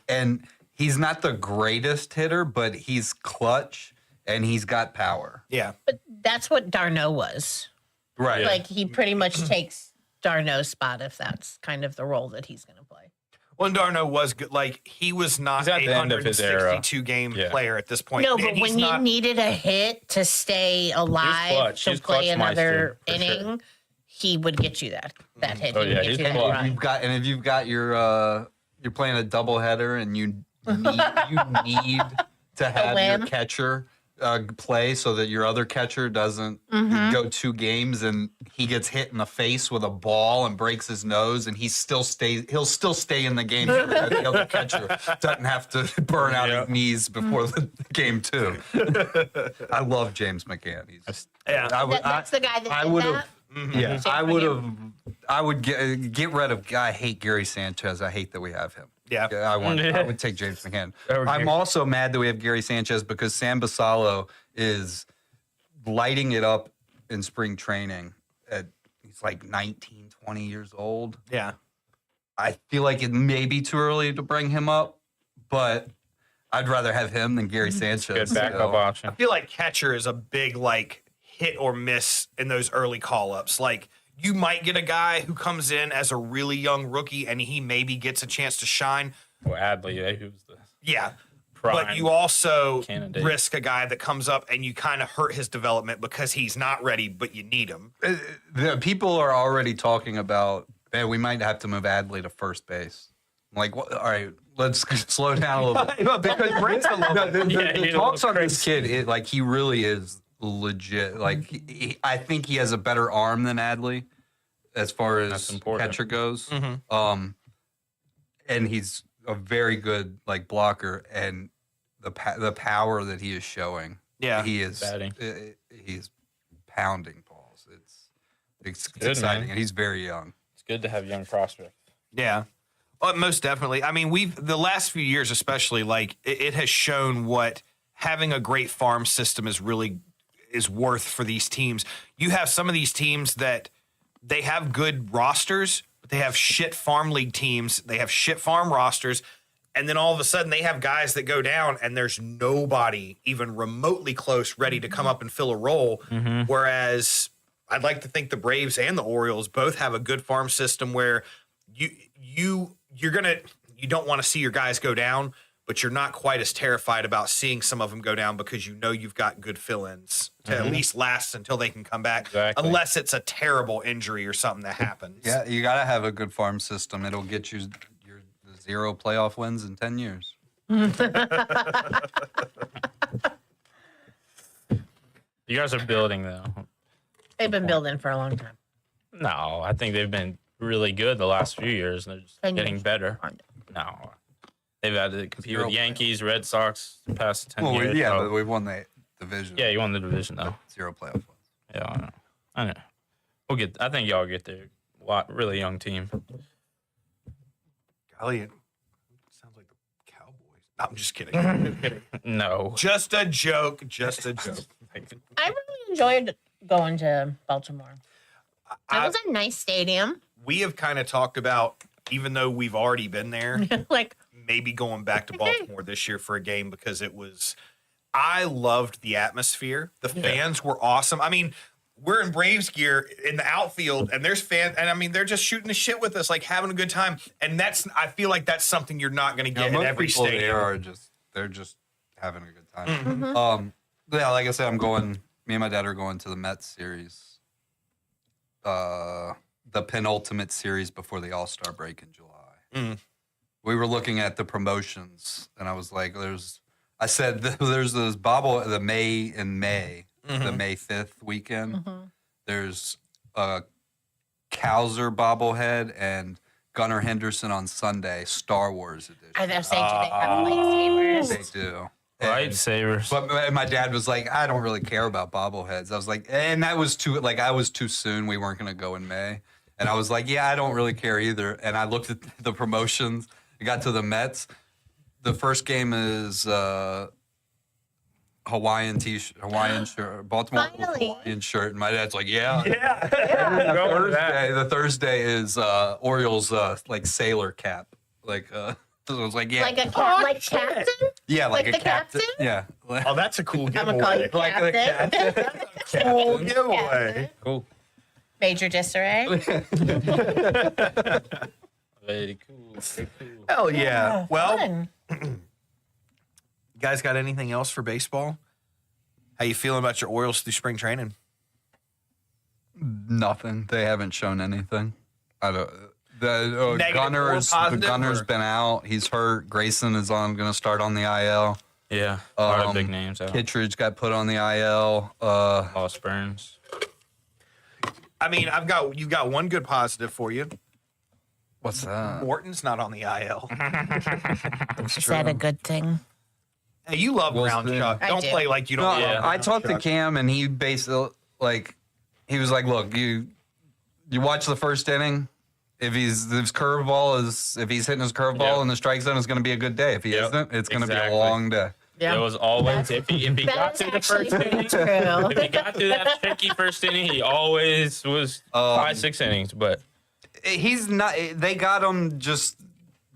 and he's not the greatest hitter, but he's clutch and he's got power. yeah. But that's what d'Arnaud was. Right. Like he pretty much takes d'Arnaud's spot if that's kind of the role that he's going to play. Well, and d'Arnaud was good. Like, he was not He's at a the end of his era. 162 game Yeah. player at this point. No, And but he's when he not- needed a hit to stay alive clutch. to He's play clutch another meister, for inning, sure. he would get you that hit. Oh, He would yeah, get he's you that clutch. run. If you've got your you're playing a doubleheader and you need to have your whim. catcher play so that your other catcher doesn't go 2 games and he gets hit in the face with a ball and breaks his nose and he'll still stay in the game so that the other catcher doesn't have to burn out his knees before the game too. I love James McCann. That's the guy that I did would that? have. Yeah, Same I for would you? have. I would get rid of. I hate Gary Sanchez. I hate that we have him. Yeah. I would take James McCann. Over I'm Gary. also mad that we have Gary Sanchez because Sam Basallo is lighting it up in spring training. He's like 19, 20 years old. Yeah. I feel like it may be too early to bring him up, but I'd rather have him than Gary Sanchez. Good backup so. option. I feel like catcher is a big, like, hit or miss in those early call-ups. Like, you might get a guy who comes in as a really young rookie and he maybe gets a chance to shine. Well, Adley, who's the Yeah. prime But you also candidate. risk a guy that comes up and you kind of hurt his development because he's not ready, but you need him. The people are already talking about, man, we might have to move Adley to first base. I'm like, what? All right, let's slow down a little bit. Because Yeah, the he's a talks little on this kid, he really is legit. Like, I think he has a better arm than Adley as far as That's important. catcher goes. And he's a very good blocker, and the power that he is showing. Yeah. he is Batting. He's pounding balls. It's good, exciting, man. and he's very young. It's good to have young prospects. Yeah. Well, most definitely. I mean, the last few years, especially, it has shown what having a great farm system is worth for these teams. You have some of these teams that they have good rosters, but they have shit farm league teams. They have shit farm rosters. And then all of a sudden they have guys that go down and there's nobody even remotely close ready to come up and fill a role. Whereas I'd like to think the Braves and the Orioles both have a good farm system where you don't want to see your guys go down, but you're not quite as terrified about seeing some of them go down because you know you've got good fill-ins to at least last until they can come back, Exactly. unless it's a terrible injury or something that happens. Yeah, you got to have a good farm system. It'll get you your 0 playoff wins in 10 years. You guys are building though. They've been building for a long time. No, I think they've been really good the last few years. They're just 10 getting years. better. No, they've had to compete with Yankees, Red Sox the past 10 Well, years. so- but we won the division. yeah, you won the division though. 0 playoff wins. Yeah, I know. I think y'all get there. Really young team. Golly, it sounds like the Cowboys. No, I'm just kidding. No. Just a joke. Just a joke. I really enjoyed going to Baltimore. That I- was a nice stadium. We have kind of talked about, even though we've already been there, Like, maybe going back to Baltimore this year for a game because I loved the atmosphere. The fans were awesome. I mean, we're in Braves gear in the outfield, and there's fans, and I mean, they're just shooting the shit with us, like having a good time. And I feel like that's something you're not going to get in most every people stadium. there are they're just having a good time. Yeah, like I said, me and my dad are going to the Mets series, the penultimate series before the All-Star break in July. We were looking at the promotions, and I was like, there's this the May the May 5th weekend. There's a Kowser bobblehead and Gunnar Henderson on Sunday, Star Wars edition. I was saying, do they have lightsabers? They do. Lightsabers. But my dad was like, I don't really care about bobbleheads. I was like, and that was I was too soon. We weren't going to go in May. And I was like, yeah, I don't really care either. And I looked at the promotions. I got to the Mets. The first game is Hawaiian shirt, Baltimore Finally. Hawaiian shirt. And my dad's like, yeah. Yeah. The Thursday is Orioles like sailor cap. Like, so I was like, yeah. Like a captain? yeah, like like a the captain. captain? Yeah. Oh, that's a cool I'm gonna call you giveaway. Like the captain. Cool giveaway. Cool. Major disarray. Very cool. Very cool. Hell yeah. Well, Fun. you guys got anything else for baseball? How you feeling about your Orioles through spring training? Nothing. They haven't shown anything. I don't. The Negative or Gunner's positive, Gunner's or? been out. He's hurt. Grayson is going to start on the IL. Yeah. A lot of big names out. Kittredge got put on the IL. Lost Burns. I mean, you've got one good positive for you. What's that? Morton's not on the IL. Is that a good thing? Hey, you love Well, round then- shot. I Don't do. play like you No, don't. Yeah. love I round talked to shots. Cam, and he basically he was like, "Look, you watch the first inning. If his curveball if he's hitting his curveball Yep. in the strike zone, it's going to be a good day. If he Yep. isn't, it's going to be a Exactly. long day." Yeah. It was always if he got That to is the actually first pretty inning. true. If he got through that tricky first inning, he always was 5-6 innings. But He's not. They got him just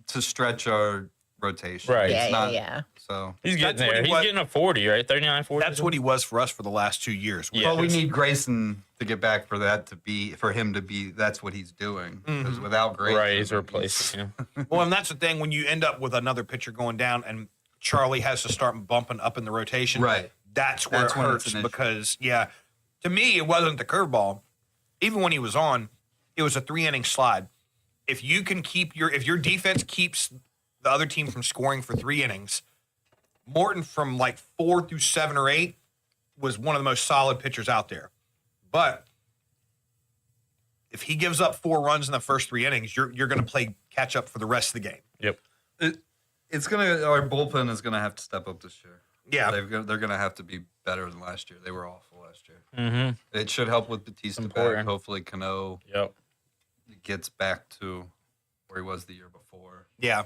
to stretch our rotation. Right. Yeah, It's yeah, not- yeah. So, he's getting That's what there. he He's was- getting a 40, right? 39, 40. That's what he was for us for the last 2 years. Yeah. but we need Grayson to get back for him to be. That's what he's doing. Because without Grayson, Right, he's replacing him. Well, and that's the thing when you end up with another pitcher going down and Charlie has to start bumping up in the rotation. Right. That's where That's it when it's hurts an issue. because, yeah, to me, it wasn't the curveball. Even when he was on, it was a 3-inning slide. If you can if your defense keeps the other team from scoring for 3 innings, Morton from like 4 through 7 or 8 was one of the most solid pitchers out there. But if he gives up 4 runs in the first 3 innings, you're going to play catch up for the rest of the game. Yep. our bullpen is gonna have to step up this year. Yeah. They're gonna have to be better than last year. They were awful last year. Mm-hmm. It should help with Batista back. important. Hopefully, Cano Yep. gets back to where he was the year before. Yeah.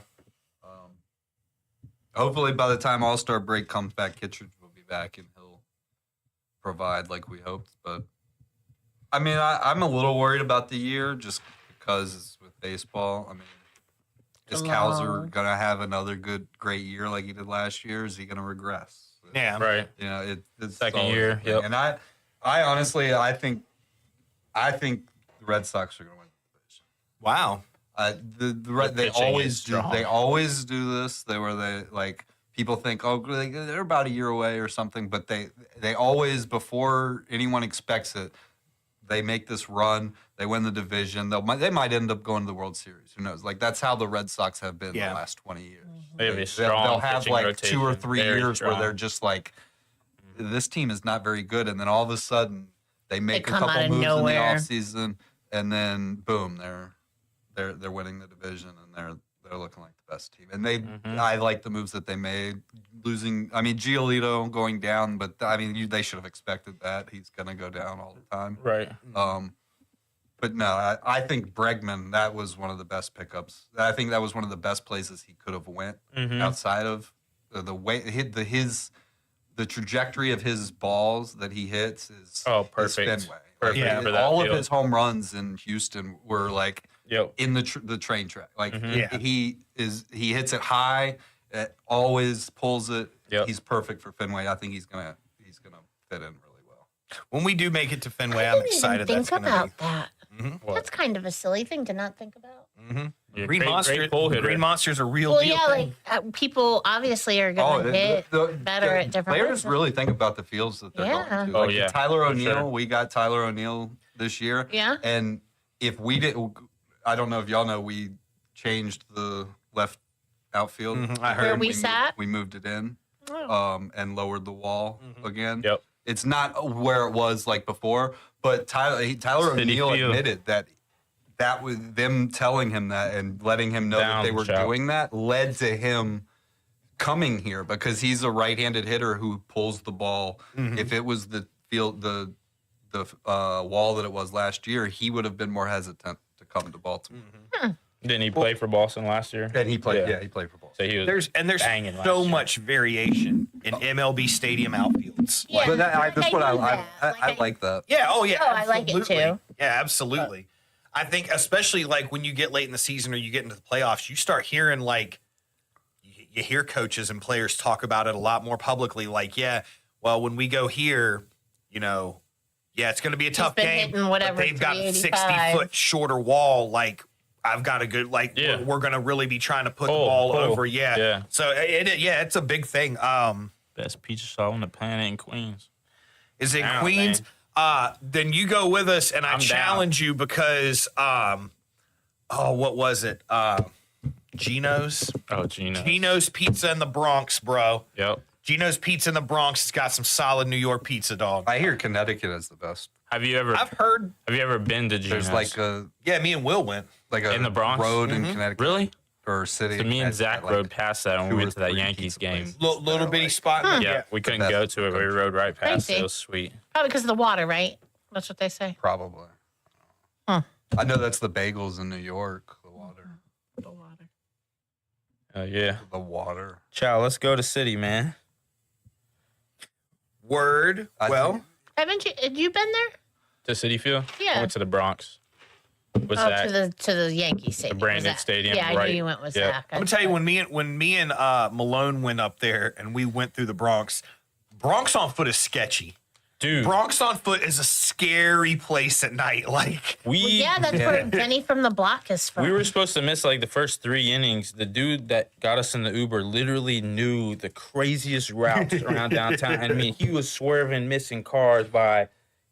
Hopefully, by the time All-Star break comes back, Kittredge will be back and he'll provide like we hoped. But I mean, I'm a little worried about the year just because it's with baseball. I mean, is Kowser gonna have another great year like he did last year? Is he gonna regress? Yeah. Right. You know, it's Second always year, the thing. yep. And I honestly, I think the Red Sox are gonna win the division. Wow. They pitching always is do. strong. They always do this. People think, oh, they're about a year away or something, but they always, before anyone expects it, they make this run. They win the division. They might end up going to the World Series. Who knows? Like that's how the Red Sox have been Yeah. the last 20 years. They have a They'll strong have pitching like rotation. 2 or 3 Very years where strong. they're just like, this team is not very good, and then all of a sudden they make a come out couple of moves nowhere. in the offseason, and then boom, they're winning the division, and they're looking like the best team. And I like the moves that they made. Losing, I mean, Giolito going down, but I mean, they should have expected that. He's going to go down all the time. Right. But no, I think Bregman, that was one of the best pickups. I think that was one of the best places he could have went outside of the way the trajectory of his balls that he hits is perfect. Is Fenway. Perfect Yeah. for that all field. of his home runs in Houston were like Yep. in the train track. Like Yeah. he hits it high, it always pulls it. Yep. He's perfect for Fenway. I think he's gonna fit in really well. When we do make it to Fenway, I I'm didn't excited. even That's think going to about that. What? That's kind of a silly thing to not think about. Yeah, Green great Monster. pull hitter. Green Monster's a real Well, deal yeah, thing. like people obviously are going to hit better at different players places. really think about the fields that they're Yeah. going to. Oh, Like yeah, Tyler for O'Neill, sure. we got Tyler O'Neill this year. Yeah. And if we didn't, I don't know if y'all know, we changed the left outfield. I heard. Where we moved- sat? We moved it in and lowered the wall again. Yep. It's not where it was like before, but Tyler City O'Neill field. admitted that was them telling him that and letting him know that they were Down, doing that led to him coming here because he's a right-handed hitter who pulls the ball. If it was the field, the wall that it was last year, he would have been more hesitant to come to Baltimore. Didn't he play for Boston last year? And he played. Yeah, he played for Baltimore. So he was There's banging so last year. much variation in MLB stadium outfields. Yeah, But that's what I knew like. that. I like that. Yeah. Oh, yeah. Oh, I like it absolutely. too. Yeah, absolutely. I think, especially like when you get late in the season or you get into the playoffs, you start hearing like you hear coaches and players talk about it a lot more publicly. Like, yeah, well, when we go here, you know, yeah, it's going to be a tough been game. hitting whatever, but they've got 385. 60-foot shorter wall. Like, I've got a good like. Yeah. We're going to really be trying to put the Pull, ball pull. over. Yeah. Yeah. So it's a big thing. best pizza shop on the planet in Queens. Is it Down, Queens? Then you go with us, and I I'm challenge you because, what was it? Gino's. Oh, Gino. Gino's Pizza in the Bronx, bro. Yep. Gino's Pizza in the Bronx has got some solid New York pizza, dog. I hear Connecticut is the best. Have you ever been to Gino's? There's like a me and Will went. in the Bronx? road in Connecticut. Really? Or city. So me and at Zach like rode past that when two we or went to that three Yankees pizza game. places. Little bitty spot. Yeah, we couldn't best go to it, but we rode right past it. Crazy. It was sweet. Probably because of the water, right? That's what they say. Probably. Huh. I know that's the bagels in New York. The water. The water. Yeah. The water. Chow, let's go to City, man. Word. I Well, think- Haven't you? Had you been there? To City Field? Yeah. I went to the Bronx. With Oh, Zach. to the Yankee Stadium. branded Was that- stadium, Yeah, I right. knew you went with Yeah. Zach. I'm gonna tell you when me and Malone went up there and we went through the Bronx. Bronx on foot is sketchy. Dude, Bronx on foot is a scary place at night. Like, Well, yeah, that's where Benny from the Block is from. we were supposed to miss like the first 3 innings. The dude that got us in the Uber literally knew the craziest routes around downtown. I mean, he was swerving, missing cars by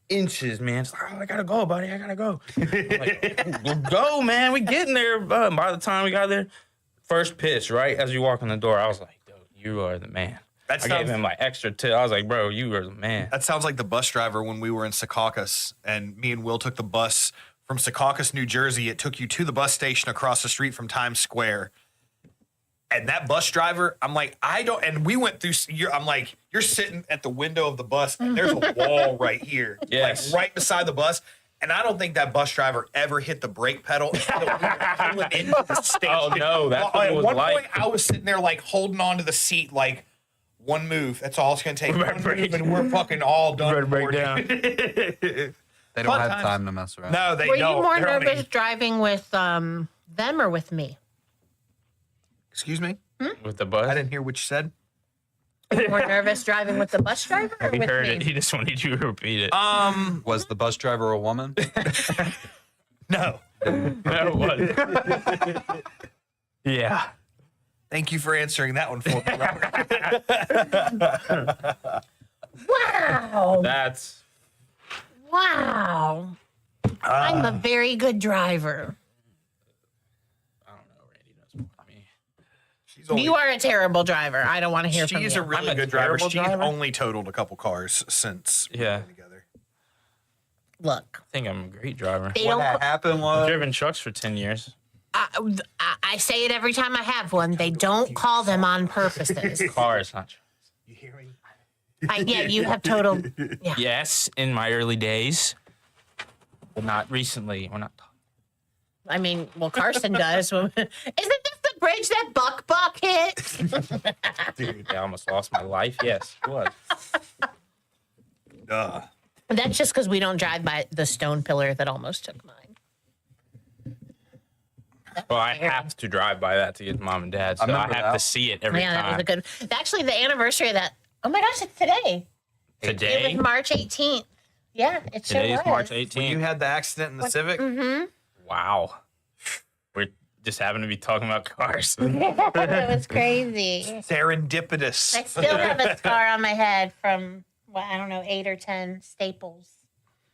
inches, man. It's like, oh, I gotta go, buddy. I gotta go. I'm like, "Well, go, man. We getting there. But by the time we got there, first pitch, right as you walk in the door, I was like, dude, you are the man. That I sounds- gave him like extra tip. I was like, bro, you are the man. that sounds like the bus driver when we were in Secaucus and me and Will took the bus from Secaucus, New Jersey. It took you to the bus station across the street from Times Square. And that bus driver, I'm like, and we went through, I'm like, you're sitting at the window of the bus and there's a wall right here. Yes. Like right beside the bus. And I don't think that bus driver ever hit the brake pedal until we were pulling into the station. Oh, no, that's what At it was one like. point, I was sitting there like holding on to the seat, like, one move. That's all it's going to take. Right, One break. move and we're fucking all done. Ready to break for it. They don't Fun have times. time to mess around. No, they Were don't. you more They're only- nervous driving with them or with me? Excuse me? With the bus. I didn't hear what you said. More nervous driving with the bus driver or He with heard me? it. He just wanted you to repeat it. Was the bus driver a woman? No. No, it wasn't. Yeah. Thank you for answering that one for me, Robert. Wow. That's Wow. I'm a very good driver. I don't know. Randy knows more than me. You are a terrible driver. I don't want to hear from you. She's a really I'm a good driver. terrible She's driver? only totaled a couple cars since we've Yeah. been together. Look, I think I'm a great driver. they What don't. had happened I've was driven trucks for 10 years. I say it every time I have one. They don't call them on purposes. Cars, not trucks. You hear me? Yeah, you have total. Yeah. Yes, in my early days, but not recently. We're not talking. I mean, well, Carson does. Isn't this the bridge that Buck hit? Dude, I almost lost my life. Yes, it was. That's just because we don't drive by the stone pillar that almost took mine. Well, I have to drive by that to get to mom and dad, so I remember have that to see it every Yeah, that was time. a good. Actually, the anniversary of that. Oh my gosh, it's today. It Today, was March 18th. Yeah, it sure today was. is March When 18th. you had the accident in the Civic? Wow. We're just having to be talking about cars. It was crazy. Serendipitous. I still have a scar on my head from, well, I don't know, 8 or 10 staples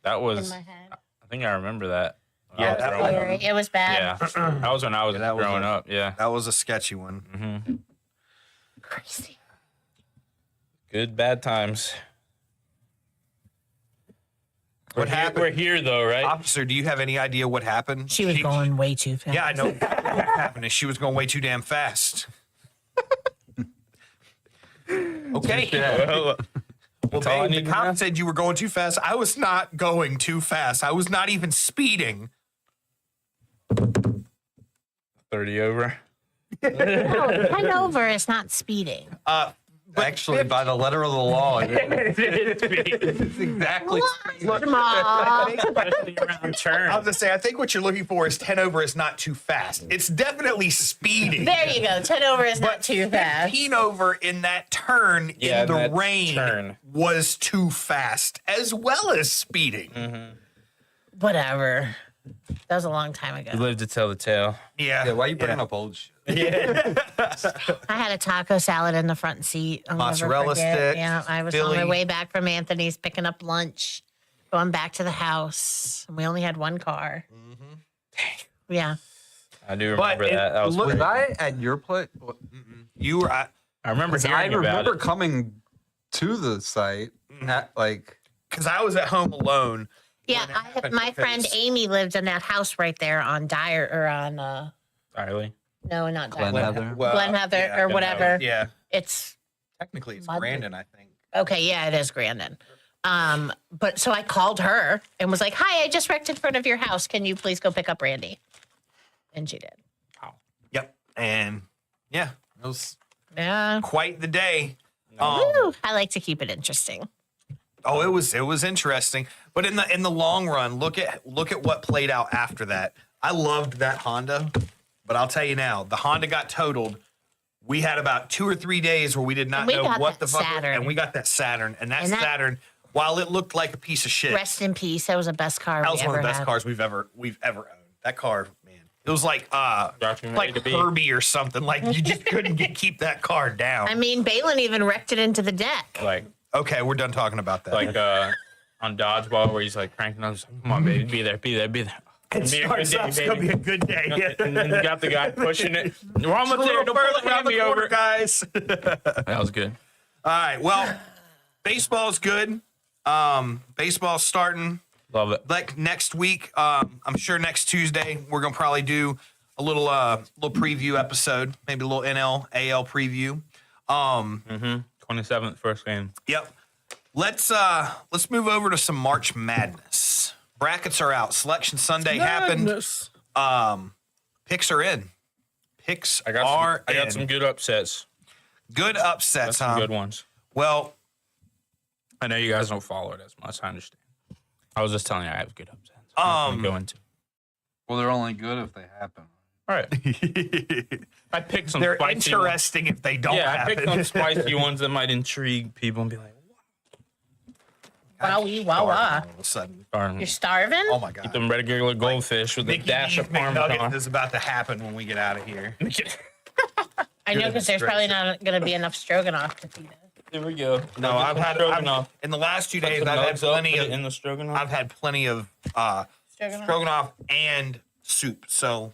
That in was, my head. I think I remember that. when I Yeah, was that growing up. It was bad. Yeah, that was when I was that was growing a- up. Yeah, That was a sketchy one. Crazy. good bad times. What happened? We're here though, right? Officer, do you have any idea what happened? She was going way too fast. Yeah, I know what happened. Is she was going way too damn fast. Okay. Well, Well, all I babe, the need to cop know. said you were going too fast. I was not going too fast. I was not even speeding. 30 over. No, 10 over is not speeding. Actually, by the letter of the law, it's exactly. Jamal. Especially around turn. I was gonna say, I think what you're looking for is 10 over is not too fast. It's definitely speeding. There you go. 10 over is not too fast. 15 over in that turn Yeah, in the that rain turn. was too fast, as well as speeding. Whatever. That was a long time You ago. live to tell the tale. Yeah. Yeah, why are you bringing up old shit? I had a taco salad in the front seat. I'll never Mozzarella forget. sticks, Yeah, I was on Philly. my way back from Anthony's picking up lunch, going back to the house. And we only had one car. Yeah. I do But remember that. That was look- Was great. I at your place? You were. I remember I hearing about remember it. coming to the site at like. Because I was at home alone. Yeah, my friend Amy lived in that house right there on Dyer or on Riley. no, not Dyer. Glen Heather? Glen Heather yeah, or whatever. Yeah. It's Technically, it's Mud- Brandon, I think. okay, yeah, it is Grandin. But so I called her and was like, "Hi, I just wrecked in front of your house. Can you please go pick up Randy?" And she did. Yep. And yeah, it was Yeah. quite the day. Woo, I like to keep it interesting. Oh, it was interesting. But in the long run, look at what played out after that. I loved that Honda, but I'll tell you now, the Honda got totaled. We had about 2 or 3 days where we did not And we know got what the that fuck, Saturn. and we got that Saturn, and that And that- Saturn, while it looked like a piece of shit, Rest in peace. That was the best car that we was ever one of the best had. cars we've ever owned. That car, man, it was like Got you like ready to be. Herbie or something. Like you just couldn't keep that car down. I mean, Balin even wrecked it into the deck. Like Okay, we're done talking about that. on dodgeball where he's like cranking on. Come on, baby, be there, be there, be there. it Be a good starts day, out, it's gonna be baby. a good day. And then you got the guy pushing it. We're almost A there. little Don't pull further the around the hand me corner, over. guys. That was good. All right. Well, baseball's good. Baseball's starting Love it. like next week. I'm sure next Tuesday we're gonna probably do a little preview episode, maybe a little NL AL preview. 27th first game. Yep. Let's move over to some March Madness. Brackets are out. Selection Sunday happened. Picks are in. Picks I are got in. some good upsets. Good upsets, That's some huh? good ones. Well, I know you guys don't follow it as much. I understand. I was just telling you I have good upsets. I'm not gonna go into. Well, they're only good if they happen. All right. I picked some they're spicy interesting if they don't ones. Yeah, I happen. picked some spicy ones that might intrigue people and be like, Wowie, wah, wah. All of a sudden. darn. You're starving? Oh my god. Keep them regular goldfish with a Mickey dash D's of McNuggets Parmesan. is about to happen when we get out of here. I know because there's probably not going to be enough stroganoff to feed it. There we go. No, I've had stroganoff. in the last 2 Put days some I've had nugs up, plenty put it of in the stroganoff. I've had plenty of Stroganoff? stroganoff and soup. So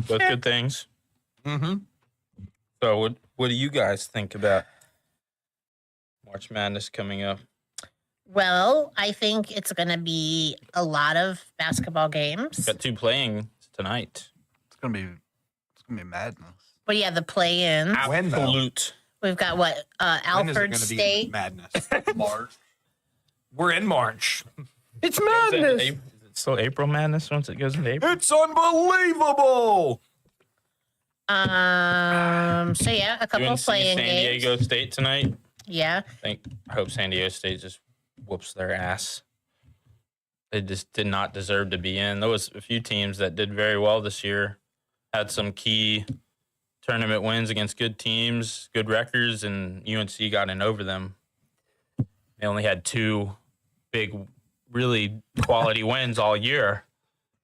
Both good things. So what do you guys think about March Madness coming up? Well, I think it's going to be a lot of basketball games. Got 2 playing tonight. It's gonna be madness. But yeah, the play-ins. When, though? Absolute. We've got what? when is it Alfred going to be State. madness? March. We're in March. It's Is madness. it still April Madness once it goes into April? It's unbelievable. So yeah, a couple UNC of playing San games. Diego State tonight. Yeah. I hope San Diego State just whoops their ass. they just did not deserve to be in. There was a few teams that did very well this year, had some key tournament wins against good teams, good records, and UNC got in over them. They only had 2 big, really quality wins all year.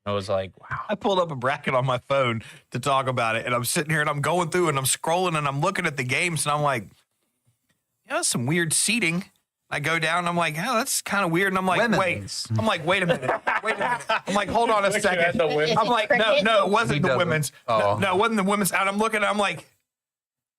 I was like, wow. I pulled up a bracket on my phone to talk about it, and I'm sitting here and I'm going through and I'm scrolling and I'm looking at the games and I'm like, that's some weird seating. I go down and I'm like, oh, that's kind of weird. And I'm like, Women's. wait a minute. I'm like, hold on a second. Is I'm it like, cricket? no, it He wasn't the doesn't. women's. Oh. No, it wasn't the women's. And I'm looking and I'm like,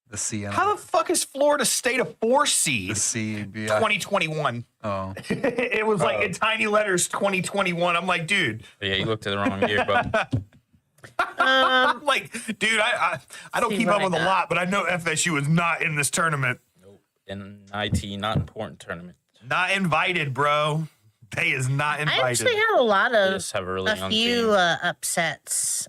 The C. how the fuck is Florida State a 4 The seed? C. 2021. Oh. It was like in tiny letters, 2021. I'm like, dude. Yeah, you looked at the wrong year, but I'm like, dude, I don't See keep what up I with a got. lot, but I know FSU is not in this tournament. in IT, not important tournament. Not invited, bro. They is not I invited. actually had a lot They of just have a really a young few team. upsets.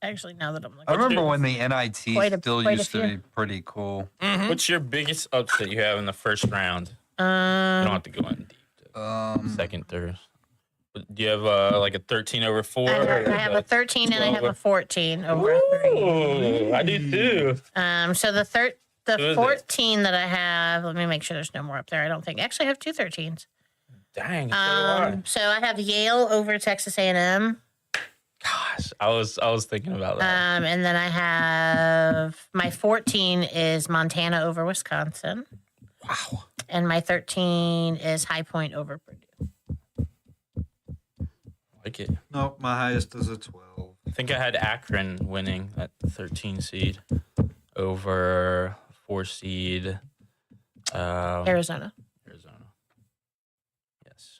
Actually, now that I'm looking, I remember when the NIT Quite a still few. used to be pretty cool. What's your biggest upset you have in the first round? You don't have to go in deep. Second, third. Do you have like a 13 over 4? I have a 13 and I have a 14 over 3. Ooh, I do too. So the Who is it? 14 that I have, let me make sure there's no more up there. I don't think. Actually, I have 2 13s. Dang. So do I. So I have Yale over Texas A&M. Gosh, I was thinking about that. And then I have my 14 is Montana over Wisconsin. Wow. And my 13 is High Point over Purdue. Like it. Nope, my highest is a 12. I think I had Akron winning at 13 seed over 4 seed Arizona. Arizona. Yes.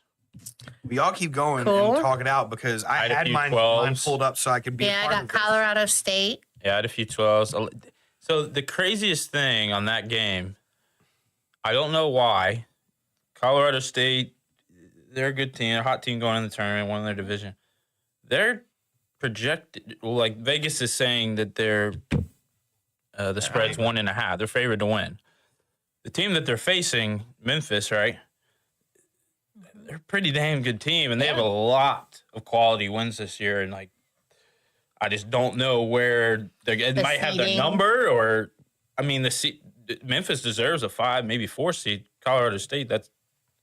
We all keep going Cool. and talk it out because I I had a had few mine 12s. pulled up so I could be. Yeah, a I part got of this. Colorado State. Yeah, I had a few 12s. So the craziest thing on that game, I don't know why, Colorado State, they're a good team, a hot team going in the tournament, won their division. They're projected, well, like Vegas is saying that they're the spread's 1.5. They're favored to win. The team that they're facing, Memphis, right? They're a pretty damn good team, and they have a lot of quality wins this year. And like, I just don't know where it might have their seeding. number, or I mean, Memphis deserves a 5, maybe 4 seed. Colorado State, that's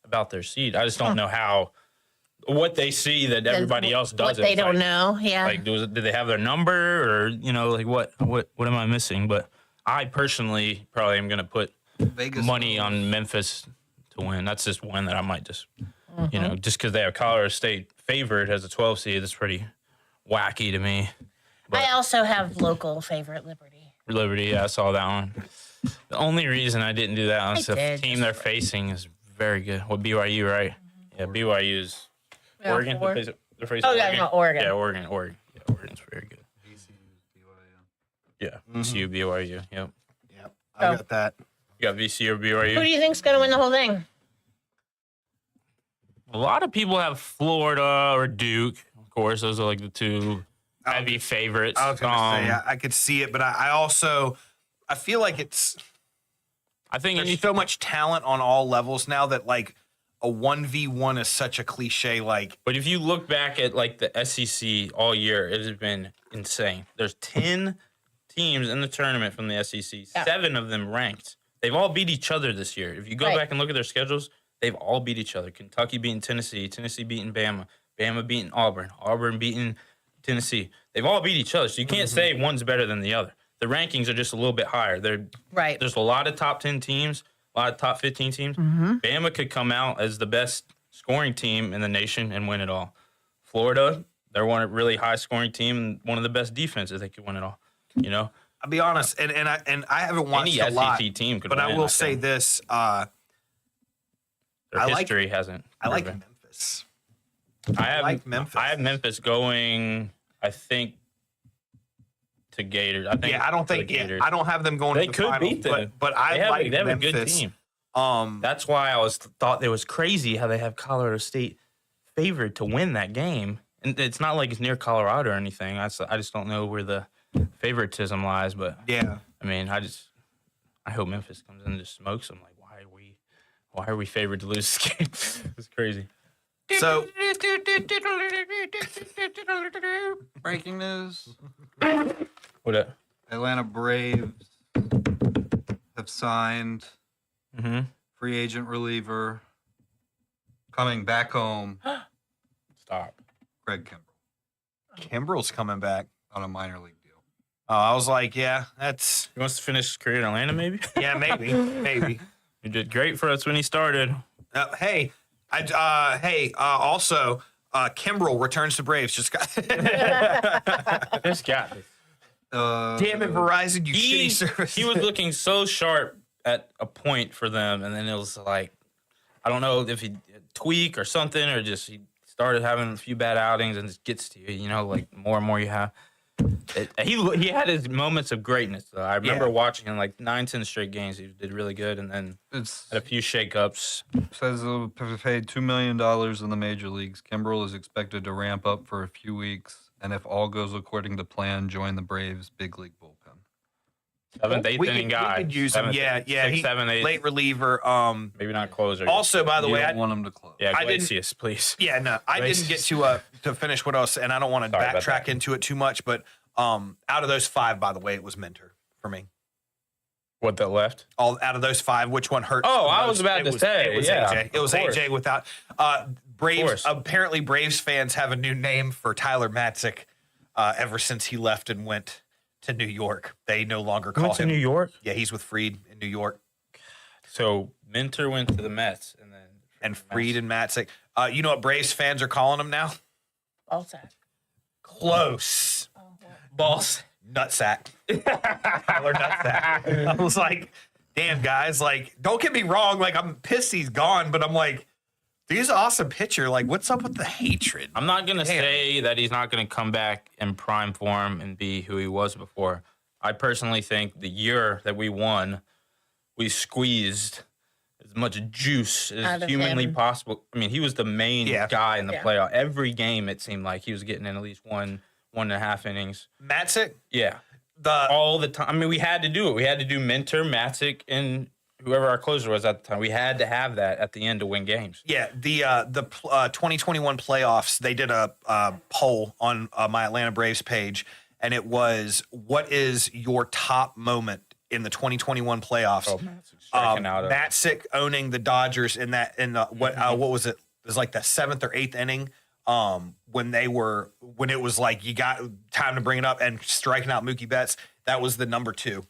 about their seed. I just don't know what they see that everybody else doesn't. What they don't Like, know. Yeah. like, did they have their number, or like what am I missing? But I personally probably am gonna put Vegas money on Memphis to win. That's just one that I might just just because they have Colorado State favored as a 12 seed. That's pretty wacky to me. I also have local favorite Liberty. Liberty, yeah, I saw that one. The only reason I didn't do that one is the did, team just they're facing is very good. What BYU, right? Yeah, BYU is Yeah, Oregon. four. They're facing Oh, yeah, no, Oregon. Yeah, Oregon. Yeah, Oregon's very good. Yeah, VCU, BYU. Yep. Yep, I got that. You got VCU or Who do BYU. you think's going to win the whole thing? A lot of people have Florida or Duke. Of course, those are like the two heavy favorites. I was gonna say I could see it, but I also feel like I think there's so much talent on all levels now that like a 1v1 is such a cliche. Like, But if you look back at like the SEC all year, it has been insane. There's 10 teams in the tournament from the SEC, Yeah. 7 of them ranked. They've all beat each other this year. If you go Right. back and look at their schedules, they've all beat each other. Kentucky beating Tennessee, Tennessee beating Bama, Bama beating Auburn, Auburn beating Tennessee. They've all beat each other. So you can't say one's better than the other. The rankings are just a little bit higher. Right. There's a lot of top 10 teams, a lot of top 15 teams. Bama could come out as the best scoring team in the nation and win it all. Florida, they're one really high scoring team and one of the best defenses. They could win it all. I'll be honest, and I haven't watched Any a lot, SEC team could but win. I will say think. this: Their I like- history hasn't. I like proven. Memphis. I like Memphis. I have Memphis going, I think, to Gators. I think. Yeah, I don't to the think Gators. I don't have them going They to the could finals, beat them. but I they have, like they have Memphis. a good team. That's That's why I thought it was crazy how they have Colorado State favored to win that game. And it's not like it's near Colorado or anything. I just don't know where the favoritism lies. But yeah. I mean, I hope Memphis comes in and just smokes them. Like, why are we favored to lose this game? It's crazy. So Breaking news. What up? Atlanta Braves have signed Mm-hmm. free agent reliever coming back home, Stop. Greg Kimbrell, Kimbrel's coming back. on a minor league deal. Oh, I was like, yeah, that's He wants to finish his career in Atlanta, maybe? yeah, maybe. He did great for us when he started. Hey, also, Kimbrel returns to Braves. Just got This guy. damn it, Verizon, you He, shitty service. he was looking so sharp at a point for them, and then it was like, I don't know if he tweak or something, or just he started having a few bad outings and it gets to you, you know, like more and more you have. He had his moments of greatness, though. I remember watching him like 9-10 straight games. He did really good, and then It's had a few shakeups. says they'll be paid $2 million in the major leagues. Kimbrell is expected to ramp up for a few weeks, and if all goes according to plan, join the Braves' big league bullpen. Seventh, eighth inning guy. We could use him. Seventh, Yeah. sixth, He, seventh, eighth. late reliever. Maybe not closer. Also, by the You way, don't want him to close. yeah, I didn't- Glacius, please. yeah, no, I didn't get to finish what else, and I don't want to Sorry about backtrack that. into it too much. But out of those 5, by the way, it was Minter for me. What, that left? All out of those 5, which one hurt? Oh, the I most? was about It to say, it was yeah, AJ. It of was course. AJ without Braves. course. Apparently, Braves fans have a new name for Tyler Matzik ever since he left and went to New York. They no longer call Went to him New York? Yeah, he's with Freed in New York, So Minter went to the Mets, and then and Freed and Matzik. You know what Braves fans are calling him now? All set. Close. Balls. Nutsack. Tyler Nutsack. I was like, damn, guys, like, don't get me wrong. Like, I'm pissed he's gone, but I'm like, dude, he's an awesome pitcher. Like, what's up with the hatred? I'm not gonna Damn. say that he's not gonna come back in prime form and be who he was before. I personally think the year that we won, we squeezed as much juice Out as of humanly him. possible. I mean, he was the main Yeah. guy in the Yeah. playoff. Every game, it seemed like he was getting in at least 1.5 innings. Matzik, Yeah, the all the time. I mean, we had to do it. We had to do Minter, Matzik, and whoever our closer was at the time. We had to have that at the end to win games. yeah, the 2021 playoffs. They did a poll on my Atlanta Braves page, and it was, what is your top moment in the 2021 playoffs? Oh, Matzik striking out of. Matzik owning the Dodgers in that what was it? It was like the 7th or 8th inning. When it was like you got time to bring it up and striking out Mookie Betts. That was the number 2.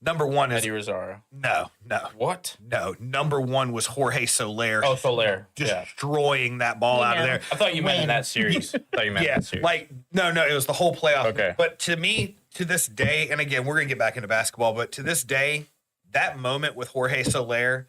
Number 1 is Eddie Rosario. no. What? Number 1 was Jorge Soler. Oh, Soler. Yeah. Destroying that ball out of know. there. I thought you meant in Win. that series. I thought you meant in Yeah, that series. like no, it was the whole playoff. Okay. But to me, to this day, and again, we're gonna get back into basketball, but to this day, that moment with Jorge Soler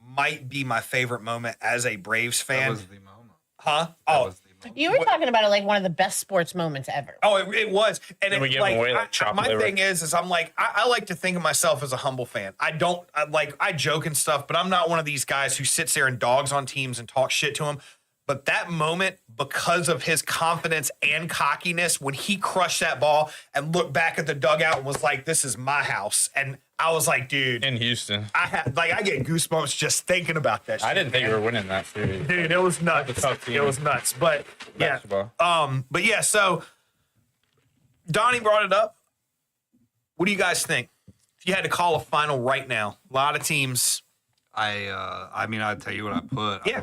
might be my favorite moment as a Braves That fan. was the moment. Huh? That Oh, was the moment. You were talking about it like one of the best sports moments ever. oh, it was. And Then we it, give like, him away like chopped my liver. thing is I'm like, I like to think of myself as a humble fan. I joke and stuff, but I'm not one of these guys who sits there and dogs on teams and talks shit to them. But that moment, because of his confidence and cockiness, when he crushed that ball and looked back at the dugout and was like, "This is my house," and I was like, "Dude, in Houston. I get goosebumps just thinking about that." Shit, I didn't think we were winning that series. dude, it was nuts. That's a tough team. It was nuts, but yeah, Basketball. but yeah. So Donnie brought it up. What do you guys think? If you had to call a final right now, a lot of teams. I mean, I'll tell you what I put. Yeah.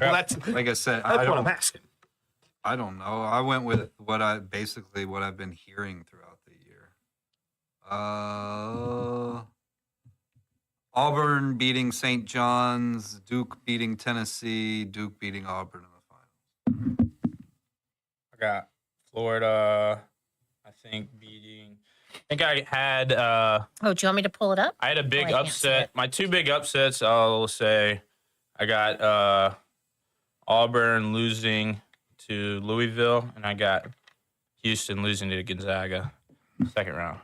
Well, that's Like I said, that's I what I'm don't, asking. I don't know. I went with what I've been hearing throughout the year. Auburn beating St. John's, Duke beating Tennessee, Duke beating Auburn in the finals. I got Florida, I think, beating. I think I had Oh, do you want me to pull it up? I had a big I can't see upset. it. My 2 big upsets, I'll say, I got Auburn losing to Louisville, and I got Houston losing to Gonzaga, second round.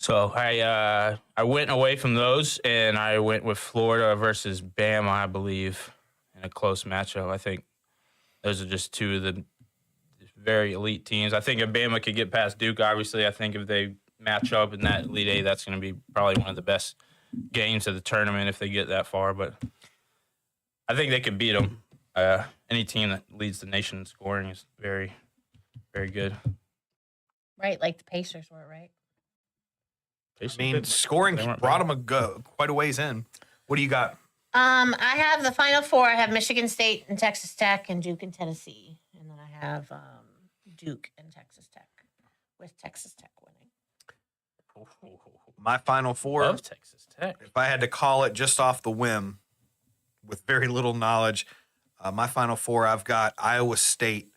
So I went away from those, and I went with Florida versus Bama, I believe, in a close matchup. I think those are just 2 of the very elite teams. I think if Bama could get past Duke, obviously, I think if they match up in that Elite Eight, that's going to be probably one of the best games of the tournament if they get that far. But I think they could beat them. Any team that leads the nation in scoring is very, very good. Right, like the Pacers were, right? I mean, scoring brought them quite a ways in. What do you got? I have the Final Four. I have Michigan State and Texas Tech and Duke and Tennessee. And then I have Duke and Texas Tech, with Texas Tech winning. My Final Four. Love Texas Tech. If I had to call it just off the whim, with very little knowledge, my Final Four, I've got Iowa State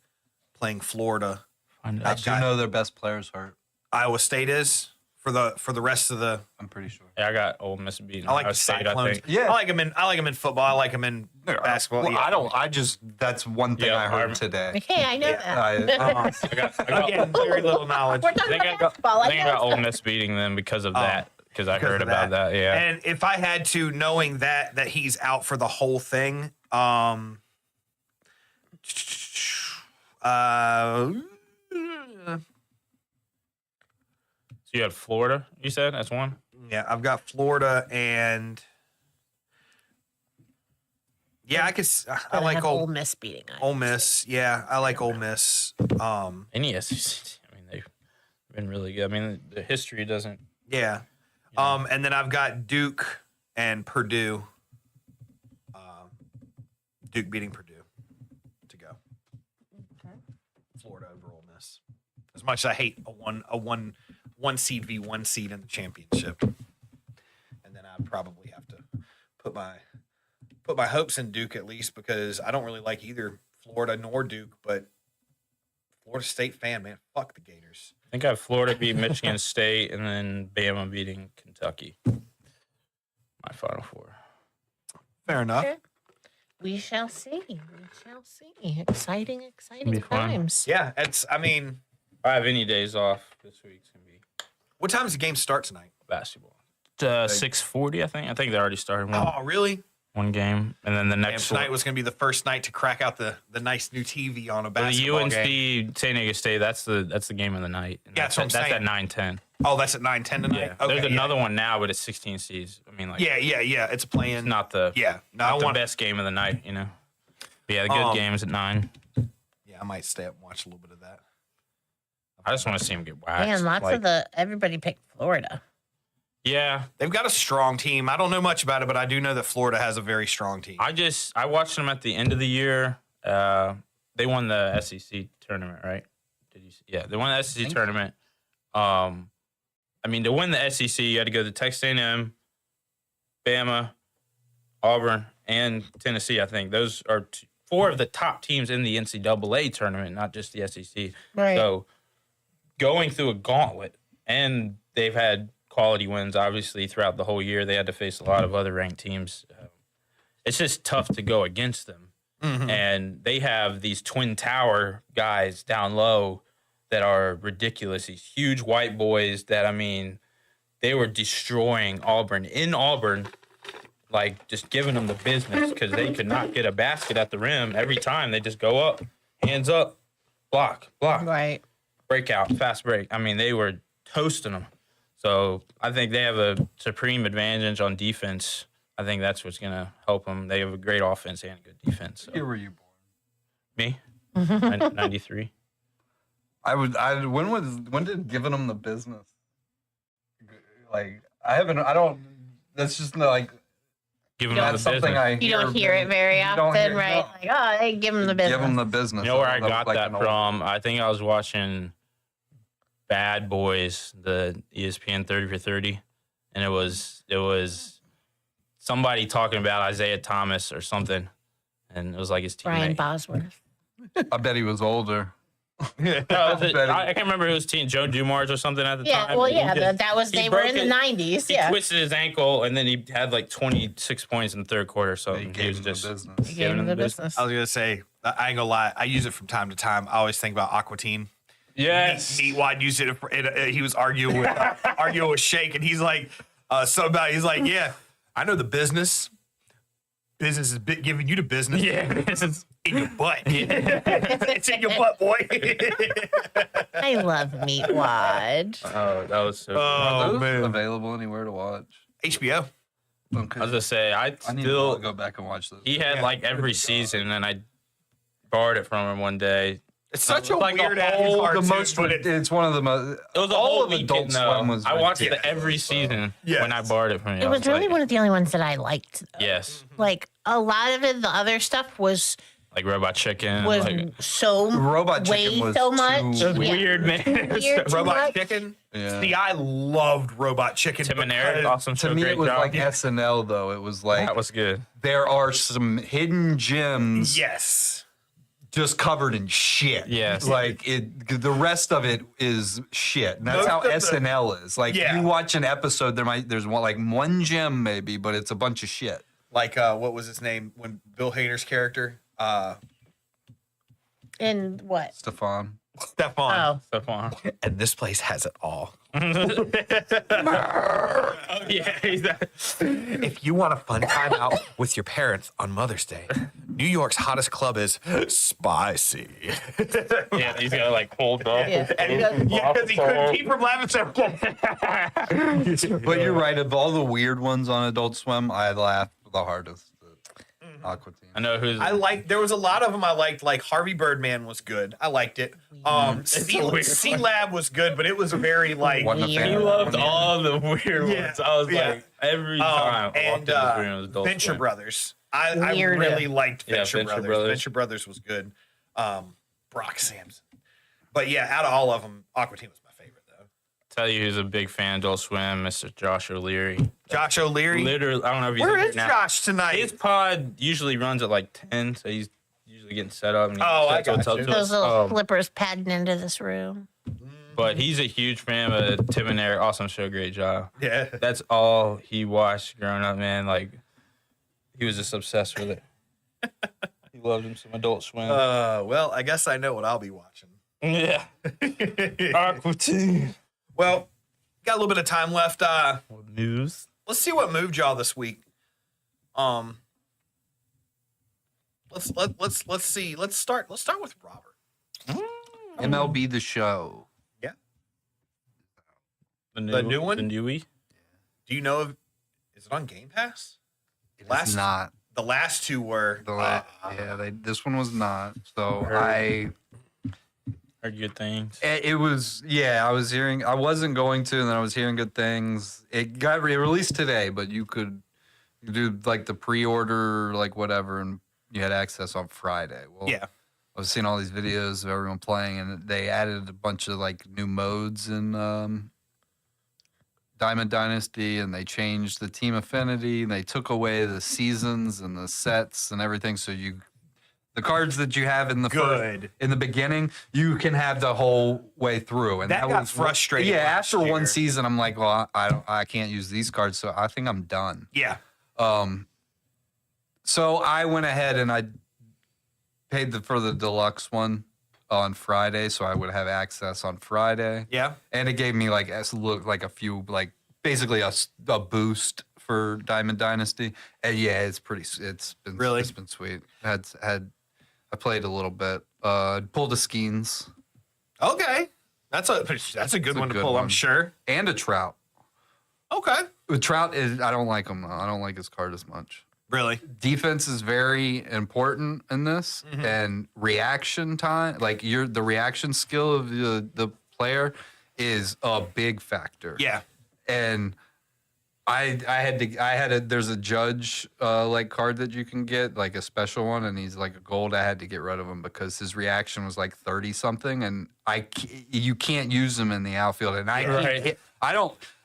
playing Florida. I do know their best players hurt. Iowa State is for the rest of the. I'm pretty sure. Yeah, I got Ole Miss beating. I like Ohio the State, Cyclones. I think. Yeah. I like them in football. I like them in basketball. Well, Yeah. that's one thing Yeah, I heard today. Hey, I know that. I got Again, very little knowledge. We're I talking think I about got, basketball. I think I know got Ole stuff. Miss beating them because of that. Because I heard of about that. Yeah. And if I had to, knowing that he's out for the whole thing, So you had Florida, you said? That's one? yeah, I've got Florida and yeah, I like have Ole Miss beating Ole Miss. Yeah, I like Ole Miss. Any SEC. I mean, they've been really good. I mean, the history doesn't. Yeah. And then I've got Duke and Purdue. Duke beating Purdue to go. Florida over Ole Miss. As much as I hate a one seed v one seed in the championship, and then I'd probably have to put my hopes in Duke at least because I don't really like either Florida nor Duke, but Florida State fan, man, fuck the Gators. I think I have Florida beat Michigan State and then Bama beating Kentucky. My Final Four. Fair enough. Okay. We shall see. We shall see. Exciting be fun. times. Yeah, it's. I mean, If I have any days off this week, it's going to be what time does the game start tonight? basketball. 6:40, I think. I think they already started Oh, really? one game. And then the And next tonight one. was going to be the first night to crack out the nice new TV on a The basketball UNC game. San Diego State, that's the game of the night. And Yeah, that's what I'm that's saying. at 9:10. Oh, that's at 9:10 tonight. Yeah. Okay, There's yeah. another one now, but it's 16 seeds. I mean, like, Yeah. It's playing. it's not the No, not I the want. best game of the night, you know. But yeah, the good games at 9. Yeah, I might stay up and watch a little bit of that. I just want to see them get waxed. Man, lots Like, of everybody picked Florida. Yeah, They've got a strong team. I don't know much about it, but I do know that Florida has a very strong team. I watched them at the end of the year. They won the SEC tournament, right? Did you see? Yeah, they won the SEC tournament. I mean, to win the SEC, you had to go to Texas A&M, Bama, Auburn, and Tennessee. I think those are 4 of the top teams in the NCAA tournament, not just the SEC. Right. So going through a gauntlet, and they've had quality wins, obviously, throughout the whole year. They had to face a lot of other ranked teams. It's just tough to go against them. And they have these twin tower guys down low that are ridiculous. These huge white boys that, I mean, they were destroying Auburn. In Auburn, like, just giving them the business because they could not get a basket at the rim. Every time they just go up, hands up, block, Right. breakout, fast break. I mean, they were toasting them. So I think they have a supreme advantage on defense. I think that's what's going to help them. They have a great offense and a good defense. So. Where were you born? Me? 93. When did giving them the business? Like I don't. That's just like Give them all the that's something business. I. You don't hear it very you don't often, hear- right? no. Like, oh, they give them the business. Give them the business. You know where I That got was like that an old- from? I think I was watching Bad Boys, the ESPN 30 for 30, and it was somebody talking about Isaiah Thomas or something, and it was like his Brian teammate. Bosworth. I bet he was older. No, I can't remember whose team, Joe Dumars or something at the Yeah, time. well, He yeah, just- that was he they were in broke the it. 90s. He Yeah, twisted his ankle, and then he had like 26 points in the third quarter. So He he gave was him the just business. he gave him the business. I was gonna say, I ain't gonna lie. I use it from time to time. I always think about Aquatine. yes. Meatwad used it. He was arguing with Shake, and he's like, he's like, yeah, I know the business. Business is giving you the business. Yeah, it's- In your butt. It's in your butt, boy. I love Meatwad. oh, that was so. Are Oh those man. available anywhere to watch? HBO. Okay. I was gonna say I need to still go back and watch this. he had like every season, and I borrowed it from him one day. It's such a like a weird ass whole- cartoon, the most. but It's one of the most. It was a all whole of weekend, Adult though. Swim was. I watched it ridiculous, every bro. season Yes. when I borrowed it from you. It I was really like, one of the only ones that I liked. yes, Like a lot of it, the other stuff was like Robot Chicken. was like, so Robot way Chicken was so too much. it was Yeah. weird, man. Weird too Robot much. Chicken. Yeah. See, I loved Robot Chicken. Tim and Eric, because- awesome show. To me, great it was job. like SNL though. It was like that was good. there are some hidden gems Yes. just covered in shit. Yes. Like it. The rest of it is shit. And that's Most how of the- SNL is. Like Yeah. you watch an episode, there's one gem maybe, but it's a bunch of shit. Like what was his name when Bill Hader's character? In what? Stefan. Stefan. Oh, Stuff on. And this place has it all. Oh yeah, he's that. If you want a fun time out with your parents on Mother's Day, New York's hottest club is Spicy. Yeah, he's gonna like hold up. Yeah. And because he couldn't keep from laughing so But you're right. Of all the weird ones on Adult Swim, I laughed the hardest. Aqua Teen. I know who's. there was a lot of them I liked, like Harvey Birdman was good. I liked it. C Lab was good, but it was very like Wasn't a Weird. fan He of loved that. all the weird Yeah, ones. I was yeah. like, every time. I and walked in this room, it was Adult Venture Swim. Brothers. I Weird. really liked Yeah, Venture Venture Brothers. Brothers. Venture Brothers was good. Brock Samson. But yeah, out of all of them, Aqua Teen was my favorite though. Tell you who's a big fan of Adult Swim, Mr. Josh O'Leary. Josh O'Leary. Literally, I don't know if he's Where in is here now. Josh tonight? His pod usually runs at like 10, so he's usually getting set up. And he Oh, I sets got up you. to those us. little flippers padding into this room. But he's a huge fan of Tim and Eric. Awesome show, great job. Yeah. That's all he watched growing up, man. Like, he was just obsessed with it. He loved him some Adult Swim. Well, I guess I know what I'll be watching. yeah. Aqua Teen. Well, got a little bit of time left. News. Let's see what moved y'all this week. Let's see. Let's start with Robert. MLB The Show. Yeah. The new one? The newie. Do you know if is it on Game Pass? It's Last- not. The last two were. This one was not. So Heard good things. It was, yeah, I was hearing, I wasn't going to, and then I was hearing good things. It got released today, but you could do like the pre-order, like whatever, and you had access on Friday. Well, Yeah. I was seeing all these videos of everyone playing, and they added a bunch of like new modes in Diamond Dynasty, and they changed the team affinity, and they took away the seasons and the sets and everything. So the cards that you have in the Good. in the beginning, you can have the whole way through, and That got was frustrating Yeah, last after one year. season, I'm like, well, I can't use these cards, so I think I'm done. Yeah. So I went ahead and I paid for the deluxe one on Friday, so I would have access on Friday. Yeah. And it gave me like a few, like basically a boost for Diamond Dynasty. And yeah, it's been Really? it's been sweet. I played a little bit. Pulled a Skeens Okay. That's a good one to good pull, I'm one. sure. and a Trout. Okay. With Trout I don't like him though. I don't like his card as much. Really? Defense is very important in this, and reaction time, like the reaction skill of the player, is a big factor. Yeah. And there's a judge like card that you can get, like a special one, and he's like a gold. I had to get rid of him because his reaction was like 30 something, and you can't use him in the outfield. And Right.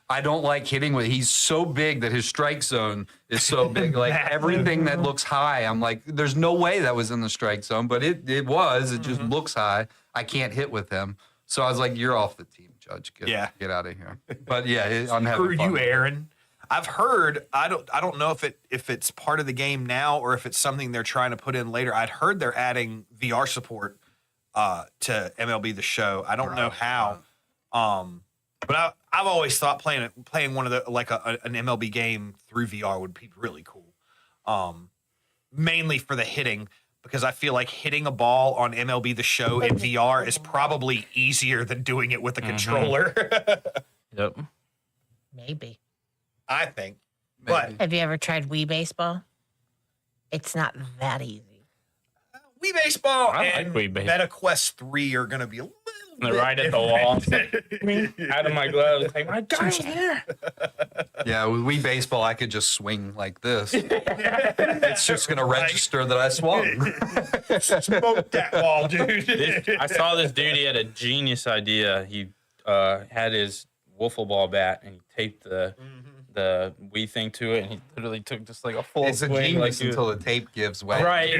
I don't like hitting with. He's so big that his strike zone is so big. Like everything that looks high, I'm like, there's no way that was in the strike zone, but it was. It just looks high. I can't hit with him. So I was like, you're off the team, Judge. Get out of here. But yeah, I'm having Screw fun. you, Aaron. I've heard. I don't know if it's part of the game now or if it's something they're trying to put in later. I'd heard they're adding VR support to MLB The Show. I don't know how. But I've always thought playing one of the like an MLB game through VR would be really cool. Mainly for the hitting, because I feel like hitting a ball on MLB The Show in VR is probably easier than doing it with a controller. Yep. Maybe. I think. But Have you ever tried Wii baseball? It's not that easy. Wii Baseball I like and Wii Baseball. MetaQuest 3 are going to be a little They're bit right at the wall. Out of my gloves. Like, my gosh, there. Yeah, with Wii Baseball, I could just swing like this. It's just going to register that I swung. Smoke that ball, dude. I saw this dude. He had a genius idea. He had his wiffle ball bat and he taped the Wii thing to it, and he literally took just like a full It's a swing, genius like until the tape gives way. right.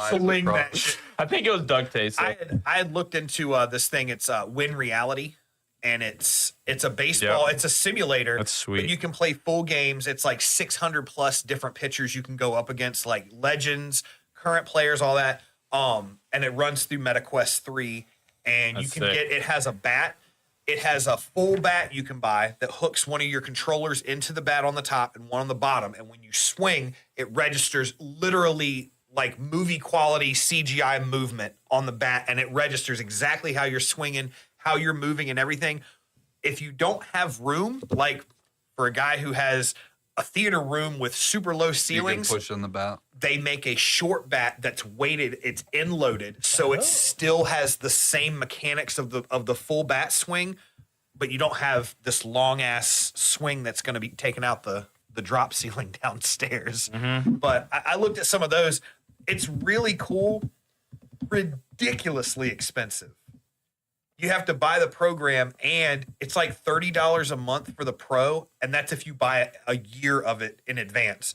Sling that shit. I think it was duct tape. So. I had looked into this thing. It's Win Reality, and it's a baseball. Yeah. It's a simulator. That's sweet. But you can play full games. It's like 600 plus different pitchers you can go up against, like legends, current players, all that. And it runs through MetaQuest 3, and That's you can sick. get. It has a bat. It has a full bat you can buy that hooks one of your controllers into the bat on the top and one on the bottom. And when you swing, it registers literally like movie quality CGI movement on the bat. And it registers exactly how you're swinging, how you're moving and everything. If you don't have room, like for a guy who has a theater room with super low You can ceilings, push in the bat. they make a short bat that's weighted, it's end loaded, so it still has the same mechanics of the full bat swing, but you don't have this long ass swing that's going to be taking out the drop ceiling downstairs. But I looked at some of those. It's really cool, ridiculously expensive. You have to buy the program, and it's like $30 a month for the pro, and that's if you buy a year of it in advance.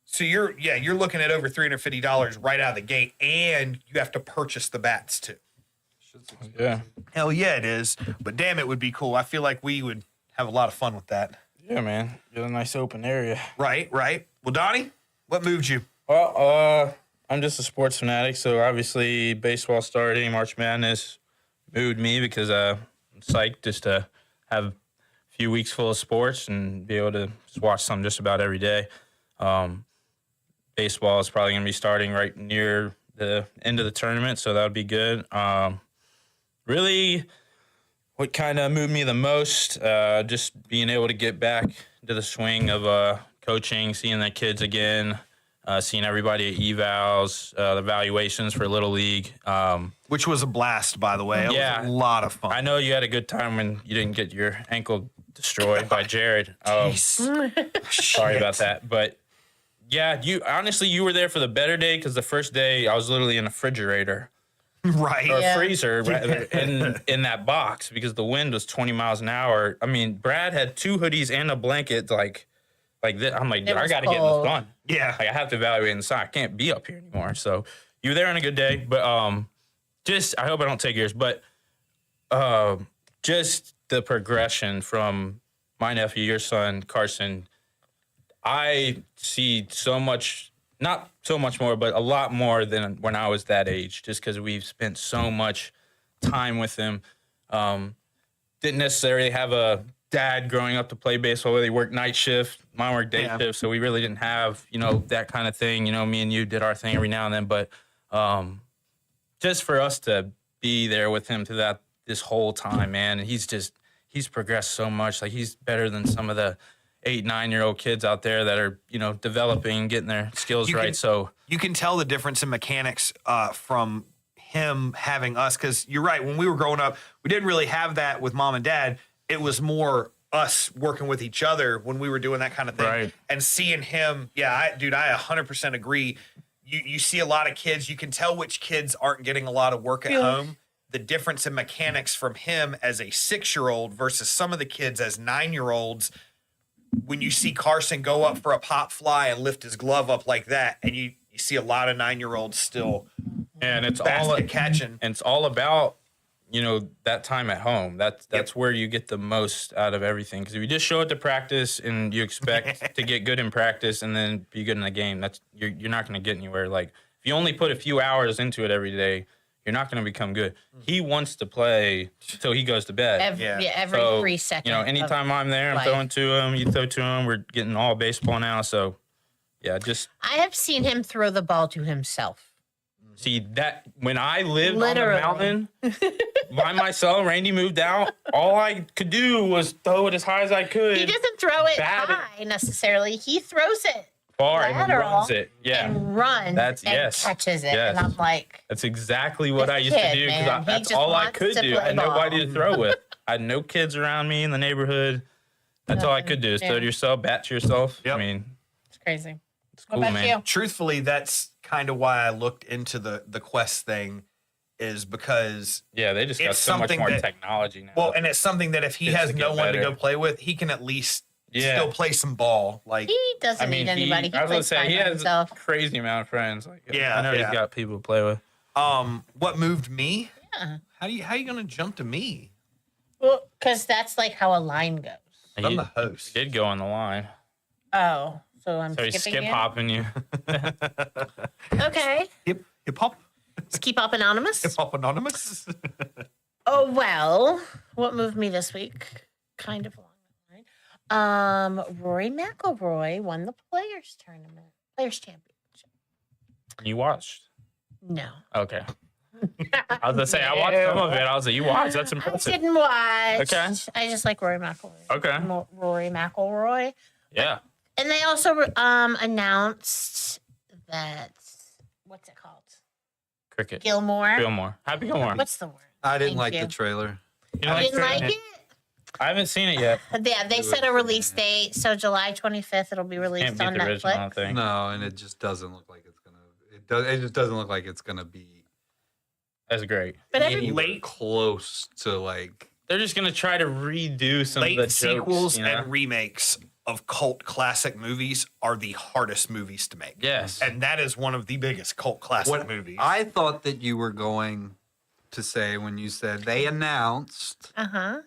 So you're looking at over $350 right out of the gate, and you have to purchase the bats too. Yeah. Hell yeah, it is. But damn, it would be cool. I feel like we would have a lot of fun with that. Yeah, man. You're a nice open area. Right. Well, Donnie, what moved you? Well, I'm just a sports fanatic, so obviously baseball starting, March Madness moved me because I'm psyched just to have a few weeks full of sports and be able to just watch something just about every day. Baseball is probably going to be starting right near the end of the tournament, so that would be good. Really, what kind of moved me the most, just being able to get back to the swing of coaching, seeing the kids again, seeing everybody at evals, the evaluations for Little League. Which was a blast, by the way. It Yeah. was a lot of fun. I know you had a good time when you didn't get your ankle destroyed by Jared. Sorry about that. But yeah, you were there for the better day because the first day I was literally in a refrigerator Right. or Yeah. freezer rather, in that box because the wind was 20 miles an hour. I mean, Brad had 2 hoodies and a blanket like this. I'm like, It I was got to get in cold. the sun. Yeah. Like I have to evaluate inside. I can't be up here anymore. So you were there on a good day, but I hope I don't take yours, but just the progression from my nephew, your son, Carson. I see so much, not so much more, but a lot more than when I was that age, just because we've spent so much time with him. Didn't necessarily have a dad growing up to play baseball where they worked night shift. Mine worked day shift, so we really didn't have, that kind of thing. Me and you did our thing every now and then, but just for us to be there with him through this whole time, man, and he's progressed so much. Like he's better than some of the 8-9-year-old kids out there that are, developing, getting their skills right. So You can tell the difference in mechanics from him having us, because you're right. When we were growing up, we didn't really have that with mom and dad. It was more us working with each other when we were doing that kind of thing. Right. And seeing him, I 100% agree. You see a lot of kids, you can tell which kids aren't getting a lot of work at home. The difference in mechanics from him as a 6-year-old versus some of the kids as 9-year-olds. When you see Carson go up for a pop fly and lift his glove up like that, and you see a lot of 9-year-olds still and it's basket catching. And it's all about, that time at home. That's where you get the most out of everything. Because if you just show up to practice and you expect to get good in practice and then be good in the game, you're not going to get anywhere. Like if you only put a few hours into it every day, you're not going to become good. He wants to play till he goes to bed. Every So, 3 seconds. anytime I'm there, I'm life. throwing to him. You throw to him. We're getting all baseball now. So, yeah, just I have seen him throw the ball to himself. See that when I lived Literally. on the mountain by myself, Randy moved out. All I could do was throw it as high as I could. He doesn't throw it Bad. high necessarily. He throws it far and lateral runs it. Yeah, and runs That's- and yes. catches it. Yes. And I'm like, that's exactly what This I used to kid, do man, because he that's just all I wants could to do. I play had nobody ball. to throw with. I had no kids around me in the neighborhood. That's all I could do is throw to yourself, bat to yourself. Yep. I mean, it's crazy. it's What cool, about man. you? Truthfully, that's kind of why I looked into the Quest thing, is because Yeah, they just got It's so much something more that- technology now. well, and it's something that if he Kids has to no get one to better. go play with, he can at least Yeah. still play some ball. Like He doesn't I mean, need anybody. He I was gonna plays say fine he by has himself. a crazy amount of friends. Like, Yeah, I know yeah. he's got people to play with. what moved me? Yeah. How you gonna jump to me? Well, because that's like how a line goes. I'm He the host. did go on the line, Oh, so I'm so he's skipping skip you? hopping you. Okay. Hip hop Let's keep up anonymous. hip hop anonymous. Oh, well, what moved me this week? Kind of along that line. Rory McIlroy won the Players Championship. You watched? No. Okay. I was gonna say I watched some of it. I was like, you watched? That's I impressive. didn't watch. Okay. I just like Rory McIlroy. Okay. Rory McIlroy. Yeah. And they also announced that, what's it called? Cricket. Gilmore. Gilmore. Happy Gilmore. What's the word? I didn't Thank like you. the trailer. You know, I didn't like it. I haven't seen it yet. Yeah, they set a release date, so July 25th it'll be Can't released beat on the original, I don't Netflix. think. No, and it just doesn't look like it's gonna. It just doesn't look like it's gonna be That's great. But anywhere Late- close to like. They're just gonna try to redo some Late of the sequels jokes, you know? and remakes of cult classic movies are the hardest movies to make. Yes. And that is one of the biggest cult classic What movies. I thought that you were going to say when you said they announced, Uh-huh.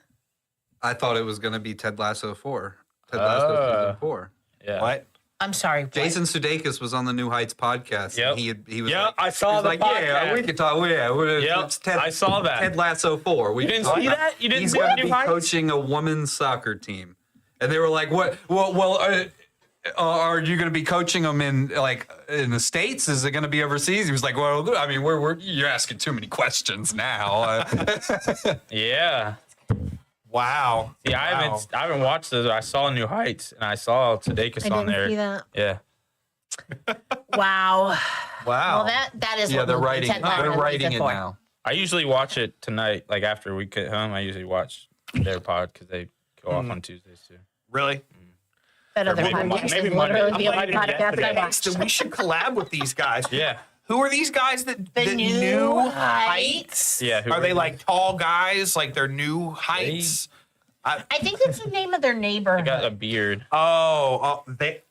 I thought it was going to be Ted Lasso 4. Ted Lasso season 4. Yeah. What? I'm sorry. what? Jason Sudeikis was on the New Heights podcast. Yep. And he was Yep, like, I saw he was the like, yeah, podcast. we could talk. Yep, It's Ted, I saw that. Ted Lasso 4. We You can didn't talk see about- that? You didn't He's see going the to New be Heights? coaching a women's soccer team, and they were like, "What? Well, are you going to be coaching them in the States? Is it going to be overseas?" He was like, "Well, I mean, you're asking too many questions now." Yeah. Wow. Yeah, Wow. I haven't watched this. I saw New Heights and I saw Sudeikis I on didn't there. see that. Yeah. Wow. Wow. Well, that is yeah, what they're moved me. writing. Ted Lasso They're writing season it 4. now. I usually watch it tonight, like after we get home. I usually watch their pod because they go off on Tuesdays too. Really? That other maybe podcast maybe is Monday. literally the I only might have podcast I yesterday. watch. So we should collab with these guys. Yeah. Who are these guys that The New Heights? Yeah. Who Are they like tall guys? Like they're New Heights? I think that's the name of their neighborhood. got a beard? They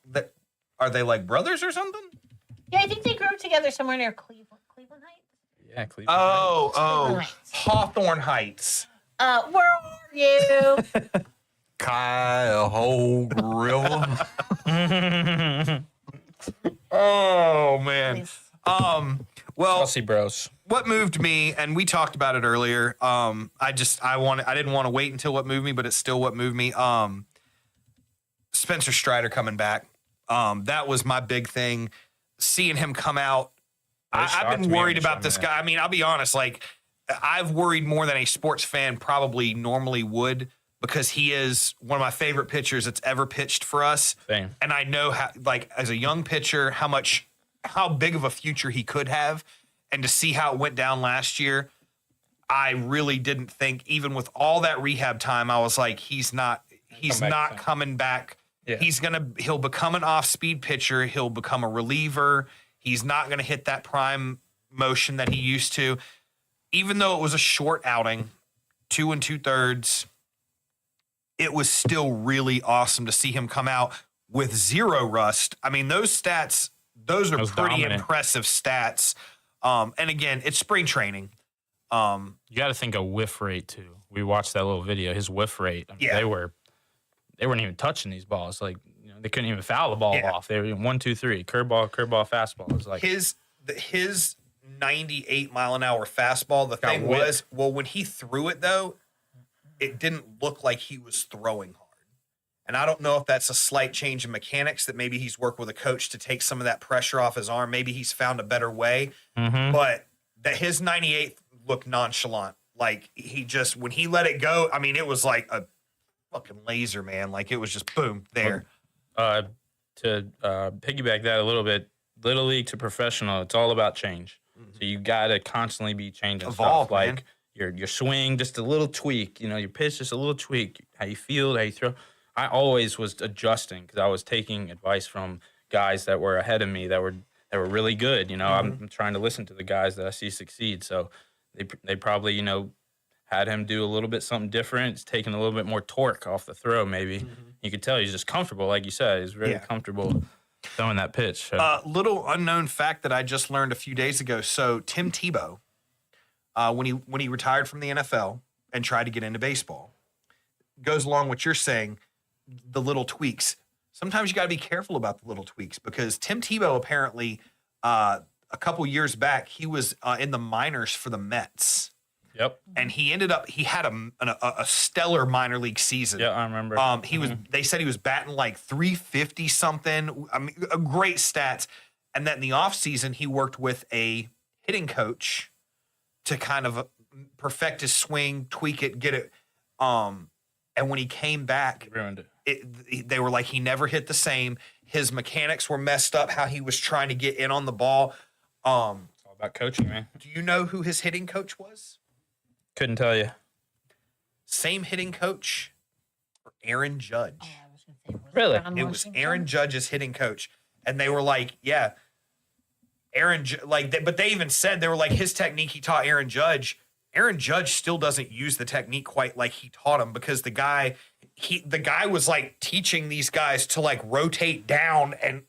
are they like brothers or something? Yeah, I think they grew up together somewhere near Cleveland Heights. Yeah, Cleveland. Oh, Heights. Hawthorne Heights. Where are you? Cuyahoga River. Oh man. Well, Chelsea Bros. what moved me, and we talked about it earlier. I didn't want to wait until what moved me, but it's still what moved me. Spencer Strider coming back. That was my big thing. Seeing him come out. I've been worried about this guy. I mean, I'll be honest, like I've worried more than a sports fan probably normally would, because he is one of my favorite pitchers that's ever pitched for us. Same. And I know how, like, as a young pitcher, how big of a future he could have. And to see how it went down last year, I really didn't think, even with all that rehab time, I was like, he's not coming back. Yeah. He'll become an off-speed pitcher. He'll become a reliever. He's not going to hit that prime motion that he used to. Even though it was a short outing, 2 2/3, it was still really awesome to see him come out with zero rust. I mean, those stats, those are pretty dominant. impressive stats. And again, it's spring training. You got to think of whiff rate too. We watched that little video. His whiff rate. I mean, Yeah. they weren't even touching these balls. Like, you know, they couldn't even foul the ball Yeah. off. They were 1, 2, 3. Curveball, fastball. It was like His 98-mile-an-hour fastball, the thing whipped. was, when he threw it, though, it didn't look like he was throwing hard. And I don't know if that's a slight change in mechanics, that maybe he's worked with a coach to take some of that pressure off his arm. Maybe he's found a better way. But that his 98 looked nonchalant. Like, he just, when he let it go, I mean, it was like a fucking laser, man. Like, it was just boom, there. To piggyback that a little bit, little league to professional, it's all about change. So you got to constantly be changing Evolve, stuff. man. Like your swing, just a little tweak. You know, your pitch, just a little tweak. How you feel, how you throw. I always was adjusting because I was taking advice from guys that were ahead of me that were really good. You know, I'm trying to listen to the guys that I see succeed. So they probably, you know, had him do a little bit something different. It's taking a little bit more torque off the throw. Maybe you could tell he's just comfortable, like you said. He's very comfortable throwing that pitch. So. Little unknown fact that I just learned a few days ago. So Tim Tebow, when he retired from the NFL and tried to get into baseball, goes along what you're saying, the little tweaks. Sometimes you got to be careful about the little tweaks, because Tim Tebow apparently a couple years back, he was in the minors for the Mets. Yep. And he had a stellar minor league season. Yeah, I remember. They said he was batting like 350 something. I mean, great stats. And then in the offseason, he worked with a hitting coach to kind of perfect his swing, tweak it, get it. And when he came back, Ruined it. they were like, he never hit the same. His mechanics were messed up, how he was trying to get in on the ball. It's all about coaching, man. Do you know who his hitting coach was? Couldn't tell you. Same hitting coach for Aaron Judge. Oh, I was gonna say, Really? It was Aaron Judge's hitting coach. And they were like, yeah, but they even said, they were like, his technique he taught Aaron Judge. Aaron Judge still doesn't use the technique quite like he taught him, because the guy was like teaching these guys to like rotate down, and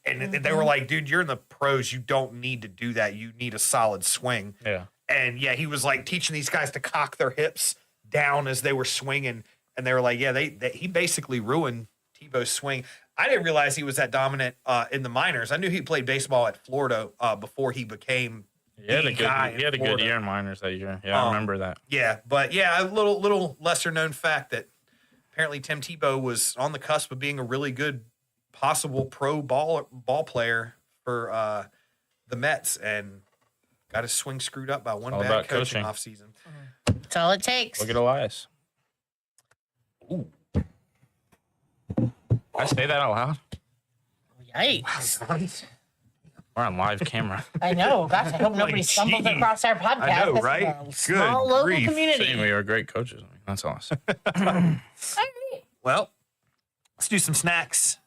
they were like, dude, you're in the pros. You don't need to do that. You need a solid swing. Yeah. And yeah, he was like teaching these guys to cock their hips down as they were swinging. And they were like, yeah, he basically ruined Tebow's swing. I didn't realize he was that dominant in the minors. I knew he played baseball at Florida before he became He had a good Florida. year in minors that year. Yeah, I remember that. Yeah, but yeah, a little lesser known fact that apparently Tim Tebow was on the cusp of being a really good possible pro ball player for the Mets, and got his swing screwed up by one All bad about coaching coaching. offseason. That's all it takes. Look at Elias. Ooh. I say that out loud? Yikes. We're on live camera. I know. Gosh, I hope nobody stumbles geez. across our podcast. I know, This is right? a Good small local grief. community. Saying we are great coaches. I mean, that's awesome. Well, let's do some snacks.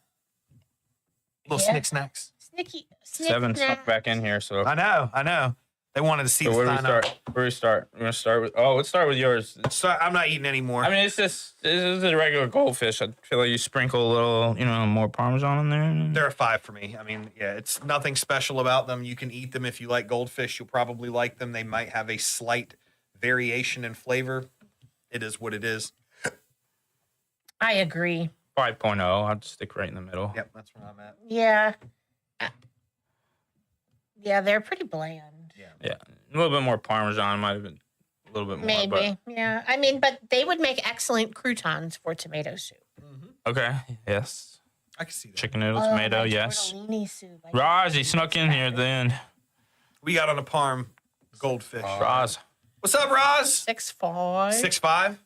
Little Yeah. snacks. Snicky. Seven snuck back in here, so. I know. They wanted to see So the where do we sign up. start? Where do we start? We're gonna start with. Oh, let's start with yours. So I'm not eating anymore. I mean, this is a regular goldfish. I feel like you sprinkle a little, more Parmesan in there. They're a 5 for me. I mean, yeah, it's nothing special about them. You can eat them if you like goldfish. You'll probably like them. They might have a slight variation in flavor. It is what it is. I agree. 5.0. I'd stick right in the middle. Yep, that's where I'm at. Yeah. Yeah, they're pretty bland. Yeah, a little bit more Parmesan might have been a little bit more. Maybe. Yeah. I mean, but they would make excellent croutons for tomato soup. But, okay. Yes. I can see that. Chicken noodle, Oh, tomato. my Yes. tortellini soup. I Roz, he can't snuck in here at the end. We got on a parm goldfish. Roz, What's up, Roz? 6'5". 6'5".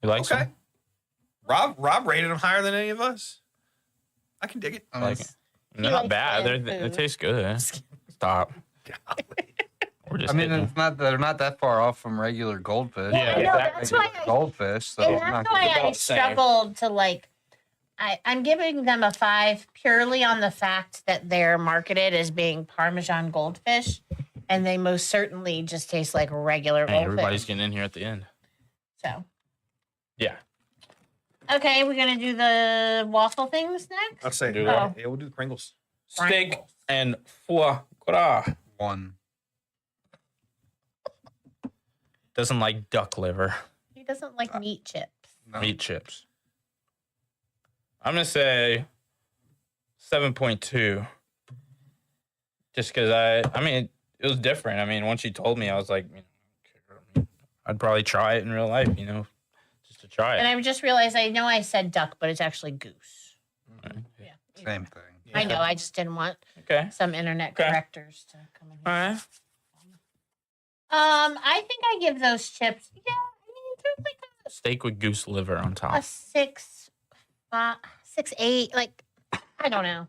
you like Okay. some? Rob rated them higher than any of us. I can dig it. I I mean, like it. They're He not likes bad. bland They food. taste good. Stop. We're just hitting. it's not. They're not that far off from regular goldfish. Yeah, I know, exactly. that's why Goldfish. So And I'm that's not why gonna- I about the same. struggled to like. I'm giving them a 5 purely on the fact that they're marketed as being Parmesan goldfish, and they most certainly just taste like regular Hey, everybody's goldfish. getting in here at the end. So, Yeah. okay, we're gonna do the waffle things next. I'll say Do yeah, that. yeah, we'll do the Pringles. Steak Pringles. and foie gras. One. Doesn't like duck liver, He doesn't like meat chips. No. meat chips. I'm gonna say 7.2. Just because I mean, it was different. I mean, once you told me, I was like, I'd probably try it in real life, just to try And it. I just realized I know I said duck, but it's actually goose. Yeah. Same thing. I know. I just didn't want Okay. some internet Okay. correctors to come in All here. right. I think I give those chips. Yeah, I mean, they're like Steak with goose liver on a top. 6, 8. Like, I don't know.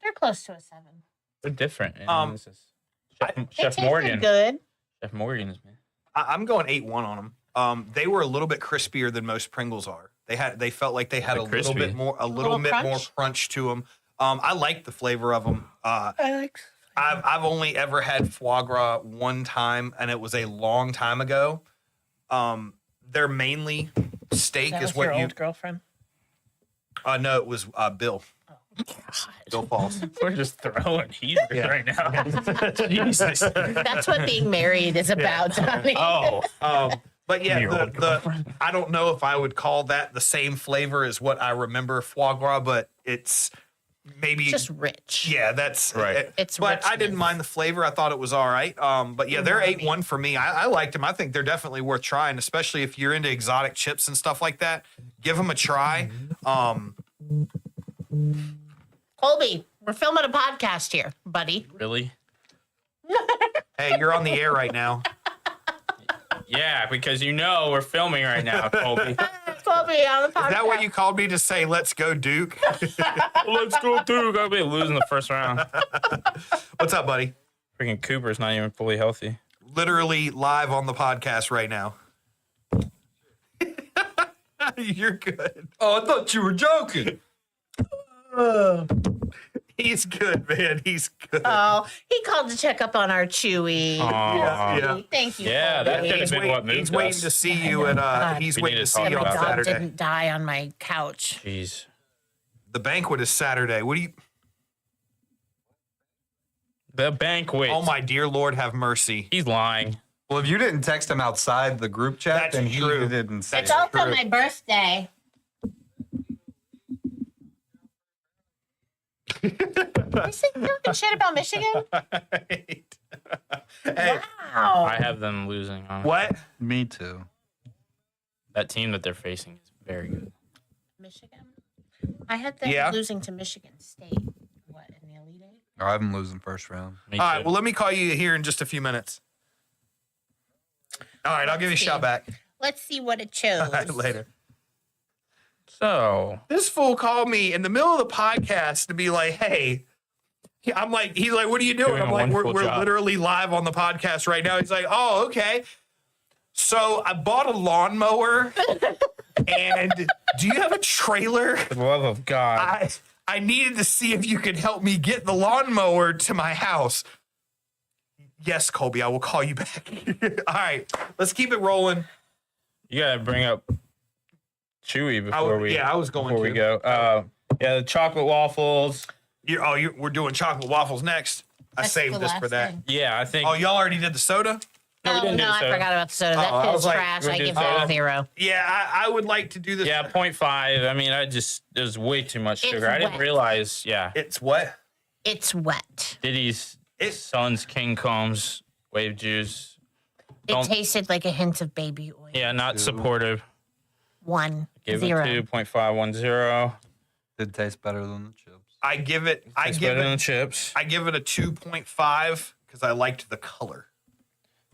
They're close to a 7. They're different. This is They Chef tasted Morgan. good. Chef Morgan's, man. I'm going 8-1 on them. They were a little bit crispier than most Pringles are. They felt like they had a They're little crispy. bit more, a little little bit more crunch? crunch to them. I like the flavor of them. I've only ever had foie gras one time, and it was a long time ago. They're mainly steak That is was what your you. old girlfriend. No, it was Bill. Bill Falls. We're just throwing heaters right now. Jesus. That's what being married is about, Donnie. Oh. But yeah, Your old girlfriend. I don't know if I would call that the same flavor as what I remember foie gras, but it's maybe It's just rich. yeah, that's Right. It's but I didn't richness. mind the flavor. I thought it was all right. But yeah, they're 8-1 for me. I liked them. I think they're definitely worth trying, especially if you're into exotic chips and stuff like that. Give them a try. Colby, we're filming a podcast here, buddy. Really? Hey, you're on the air right now. Yeah, because we're filming right now, Colby. Colby on the podcast. Is that what you called me to say? Let's go, Duke. Let's go, dude. Gotta be losing the first round. What's up, buddy? Freaking Cooper's not even fully healthy. Literally live on the podcast right now. You're good. Oh, I thought you were joking. He's good, man. He's good. Oh, he called to check up on our Chewy. Aw. Yeah. Thank you. Yeah, that Colby. should have been what moved He's waiting us. to see you, and he's We waiting need to to see talk you on My about dog Saturday. didn't die on my couch. Jeez. The banquet is Saturday. What do you? The banquet. Oh my dear Lord, have mercy. He's lying. Well, if you didn't text him outside the group chat, That's then he true. didn't say It's it. also true. my birthday. You say talking shit about Michigan? Hey, Wow. I have them losing. On what? Me too. That team that they're facing is very good. Michigan? I had them Yeah. losing to Michigan State. What, in the Elite Eight? Or I have him losing first round. Me All right. too. Well, let me call you here in just a few minutes. All right. I'll give you a shout back. Let's see what it chose. All right, later. So, This fool called me in the middle of the podcast to be like, "Hey." I'm like, he's like, "What are you doing?" Doing I'm a like, "We're wonderful job. literally live on the podcast right now." He's like, "Oh, okay." So I bought a lawnmower, and do you have a trailer? for the love of God. I needed to see if you could help me get the lawnmower to my house. Yes, Colby, I will call you back. All right, let's keep it rolling. You gotta bring up Chewy before I was going before we to. go. Yeah, the chocolate waffles. We're doing chocolate waffles next. I That's saved the this last for that. thing. Yeah, I think. Oh, y'all already did the soda? No, we Oh, didn't do no, I soda. forgot about the soda. That I kid's was like, trash. we I did give soda. that a 0. Yeah, I would like to do this. Yeah, 0.5. I mean, there's way too much It's sugar. I didn't wet. realize. Yeah, It's what? It's wet. Diddy's It- son's King Combs wave juice. It Don't- tasted like a hint of baby oil. Yeah, not supportive. 1, Give 0. it 2.510. Did taste better than the chips. I give it. I It's give better than it. chips. I give it a 2.5 because I liked the color.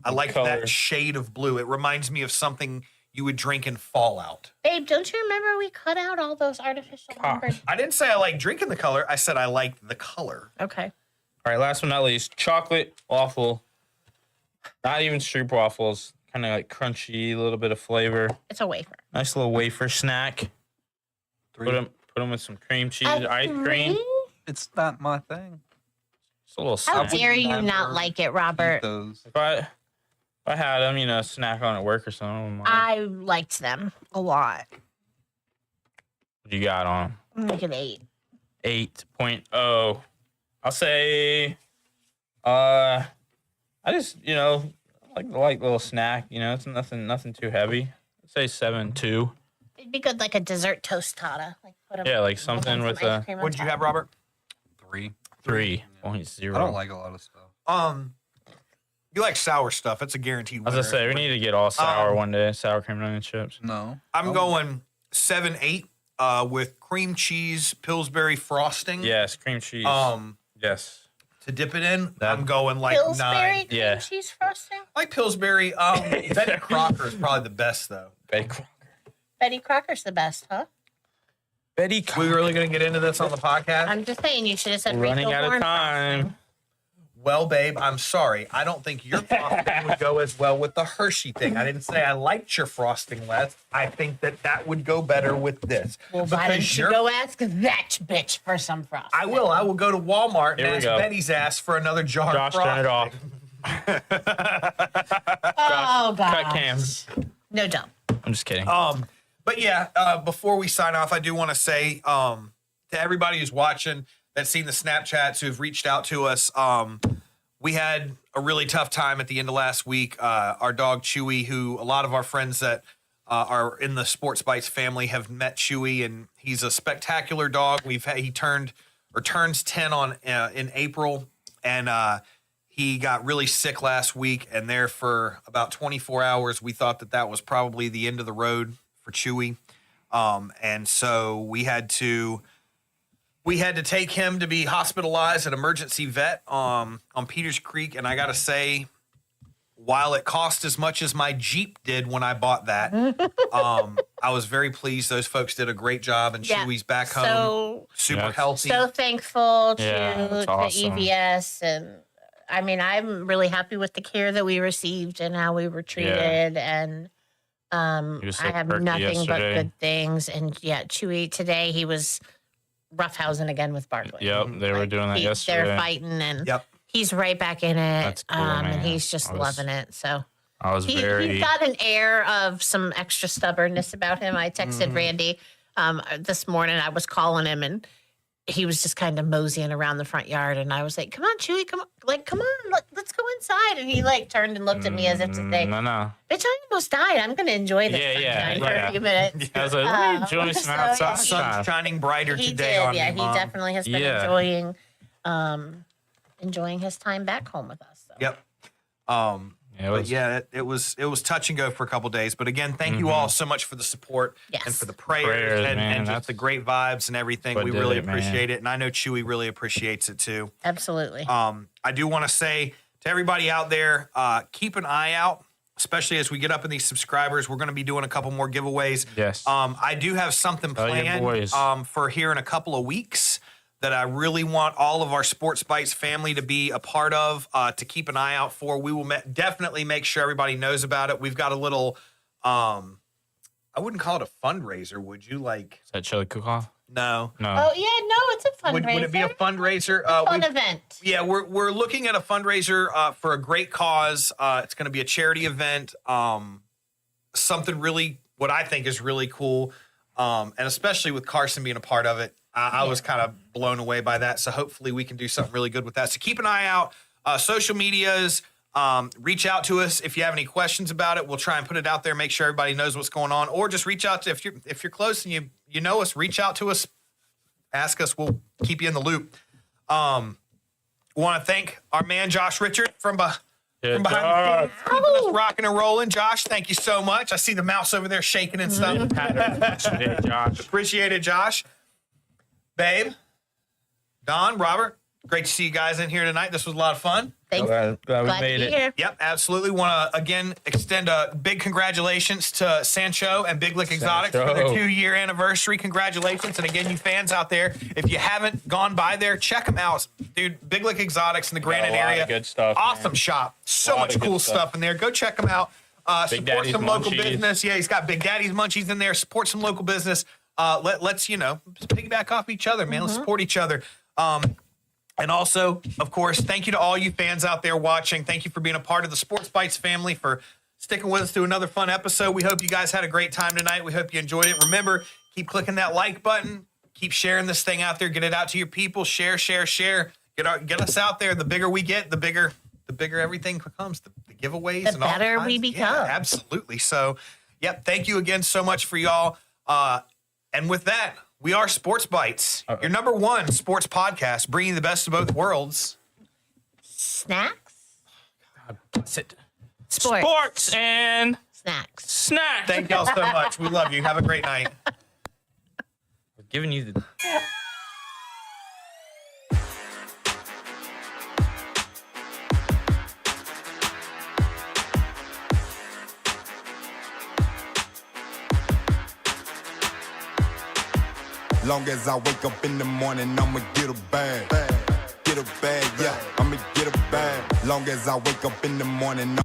I liked color. that shade of blue. It reminds me of something you would drink in Fallout. Babe, don't you remember we cut out all those artificial numbers? I didn't say I like drinking the color. I said I liked the color. Okay. All right, last but not least, chocolate waffle. Not even stroop waffles. Kind of like crunchy, a little bit of flavor. It's a wafer. Nice little wafer snack. Put them with some cream cheese, ice cream. It's not my thing. It's a little How snack. dare you never not like it, Eat Robert? those. If I had them, snack on at work or something. I wouldn't mind. I liked them a lot. What you got on 'em? Make it 8. 8.0. I'll say, I just, like little snack. It's nothing too heavy. I'd say 7.2. It'd be good like a dessert tostada. Like put 'em- Yeah, like put something some with ice a cream on What did you top. have, Robert? 3. 3.0. I don't like a lot of stuff. You like sour stuff. It's a guaranteed As winner. I say, we need to get all sour one day. Sour cream and onion chips. No. I'm going 7-8 with cream cheese Pillsbury frosting. Yes, cream cheese. Yes. To dip it in, I'm going like Pillsbury 9. cream Yeah. cheese frosting. I like Pillsbury. Betty Crocker is probably the best though. Betty Crocker. Betty Crocker's the best, huh? Betty We Crocker. really gonna get into this on the podcast? I'm just saying you should have said Running Rachel out of Warren time. Well, babe, I'm sorry. I don't think your frosting would go as well with the Hershey thing. I didn't say I liked your frosting less. I think that would go better with this. Well, why Because didn't you your- go ask that bitch for some frosting? I will. I will go to Walmart and Here we ask go. Betty's ass for another jar Josh, of frosting. turn it off. Oh, God. Cut cams. No, don't. I'm just kidding. But yeah, before we sign off, I do want to say to everybody who's watching, that's seen the Snapchats, who've reached out to us. We had a really tough time at the end of last week. Our dog Chewy, who a lot of our friends that are in the Sports Bites family have met Chewy, and he's a spectacular dog. He turns 10 in April, and he got really sick last week. And there for about 24 hours, we thought that was probably the end of the road for Chewy, and so we had to take him to be hospitalized at emergency vet on Peters Creek. And I gotta say, while it cost as much as my Jeep did when I bought that, I was very pleased. Those folks did a great job, and Yeah. Chewy's back home, So, super Yeah. healthy. so thankful Yeah, that's to awesome. EVS. And I mean, I'm really happy with the care that we received and how we were treated. And He was so I have perky nothing but yesterday. good things. And yeah, Chewy today, he was roughhousing again with Barkley. Yep, they were doing that yesterday. They're fighting, and Yep. he's right back in it. That's cool, and man. he's just I was- loving it. So I was he's very. got an air of some extra stubbornness about him. I texted Mm-hmm. Randy this morning. I was calling him, and he was just kind of moseying around the front yard. And I was like, "Come on, Chewy, come on, come on, let's go inside." And he turned and looked at me as if to say, No. "Bitch, I almost died. I'm gonna enjoy this Yeah, sunshine for yeah. a few minutes." I was like, let me enjoy some so, outside. Sun's shining brighter He today did, on yeah. me, He Mom. definitely has been Yeah. enjoying his time back home with us. So. Yep. Yeah, it But was, yeah, it was touch and go for a couple days. But again, thank you all so much for the support and Yes. for the prayers, Prayers, and man, just that's the great vibes and everything. what We did really it, man. appreciate it, and I know Chewy really appreciates it too. Absolutely. I do want to say to everybody out there, keep an eye out, especially as we get up in these subscribers. We're going to be doing a couple more giveaways. Yes. I do have something Tell your planned boys. for here in a couple of weeks that I really want all of our Sports Bites family to be a part of, to keep an eye out for. We will definitely make sure everybody knows about it. We've got a little, I wouldn't call it a fundraiser, would you? Like, Is that chili cook-off? no. No. Oh yeah, no, it's a fundraiser. Would it be a fundraiser? fun we've- event? Yeah, we're looking at a fundraiser for a great cause. It's going to be a charity event. Something really, what I think is really cool, and especially with Carson being a part of it, I was kind of blown away by that. So hopefully we can do something really good with that. So keep an eye out. Social medias. Reach out to us if you have any questions about it. We'll try and put it out there, make sure everybody knows what's going on, or just reach out to if you're close and you know us. Reach out to us. Ask us. We'll keep you in the loop. Want to thank our man Josh Richard from behind the scenes, keeping us rocking and rolling. Josh, thank you so much. I see the mouse over there shaking and stuff. Hey, Josh. Appreciate it, Josh. Babe, Don, Robert, great to see you guys in here tonight. This was a lot of fun. Thanks. Glad we Glad made to be it. here. Yep, absolutely. Want to again extend a big congratulations to Sancho and Big Lick Exotics for their Sancho. 2-year anniversary. Congratulations. And again, you fans out there, if you haven't gone by there, check them out. Dude, Big Lick Exotics in the Granite a lot area. of good stuff, Awesome man. shop. So Lot much of good cool stuff. stuff in there. Go check them out. Big Support Daddy's some local Munchies. business. Yeah, he's got Big Daddy's Munchies in there. Support some local business. Let's piggyback off each other, man. Let's support each other. And also, of course, thank you to all you fans out there watching. Thank you for being a part of the Sports Bites family, for sticking with us to another fun episode. We hope you guys had a great time tonight. We hope you enjoyed it. Remember, keep clicking that like button. Keep sharing this thing out there. Get it out to your people. Share. Get us out there. The bigger we get, the bigger everything becomes. The giveaways The and all better kinds. we become. Yeah, absolutely. So, yep. Thank you again so much for y'all. And with that, we are Sports Bites, your number one sports podcast, bringing the best of both worlds. Snacks? Sit. Sports. Sports and Snacks. snacks. Thank y'all so much. We love you. Have a great night. Giving you the. Long as I wake up in the morning, I'ma get a bag. Get a bag, yeah, I'ma get a bag. Long as I wake up in the morning,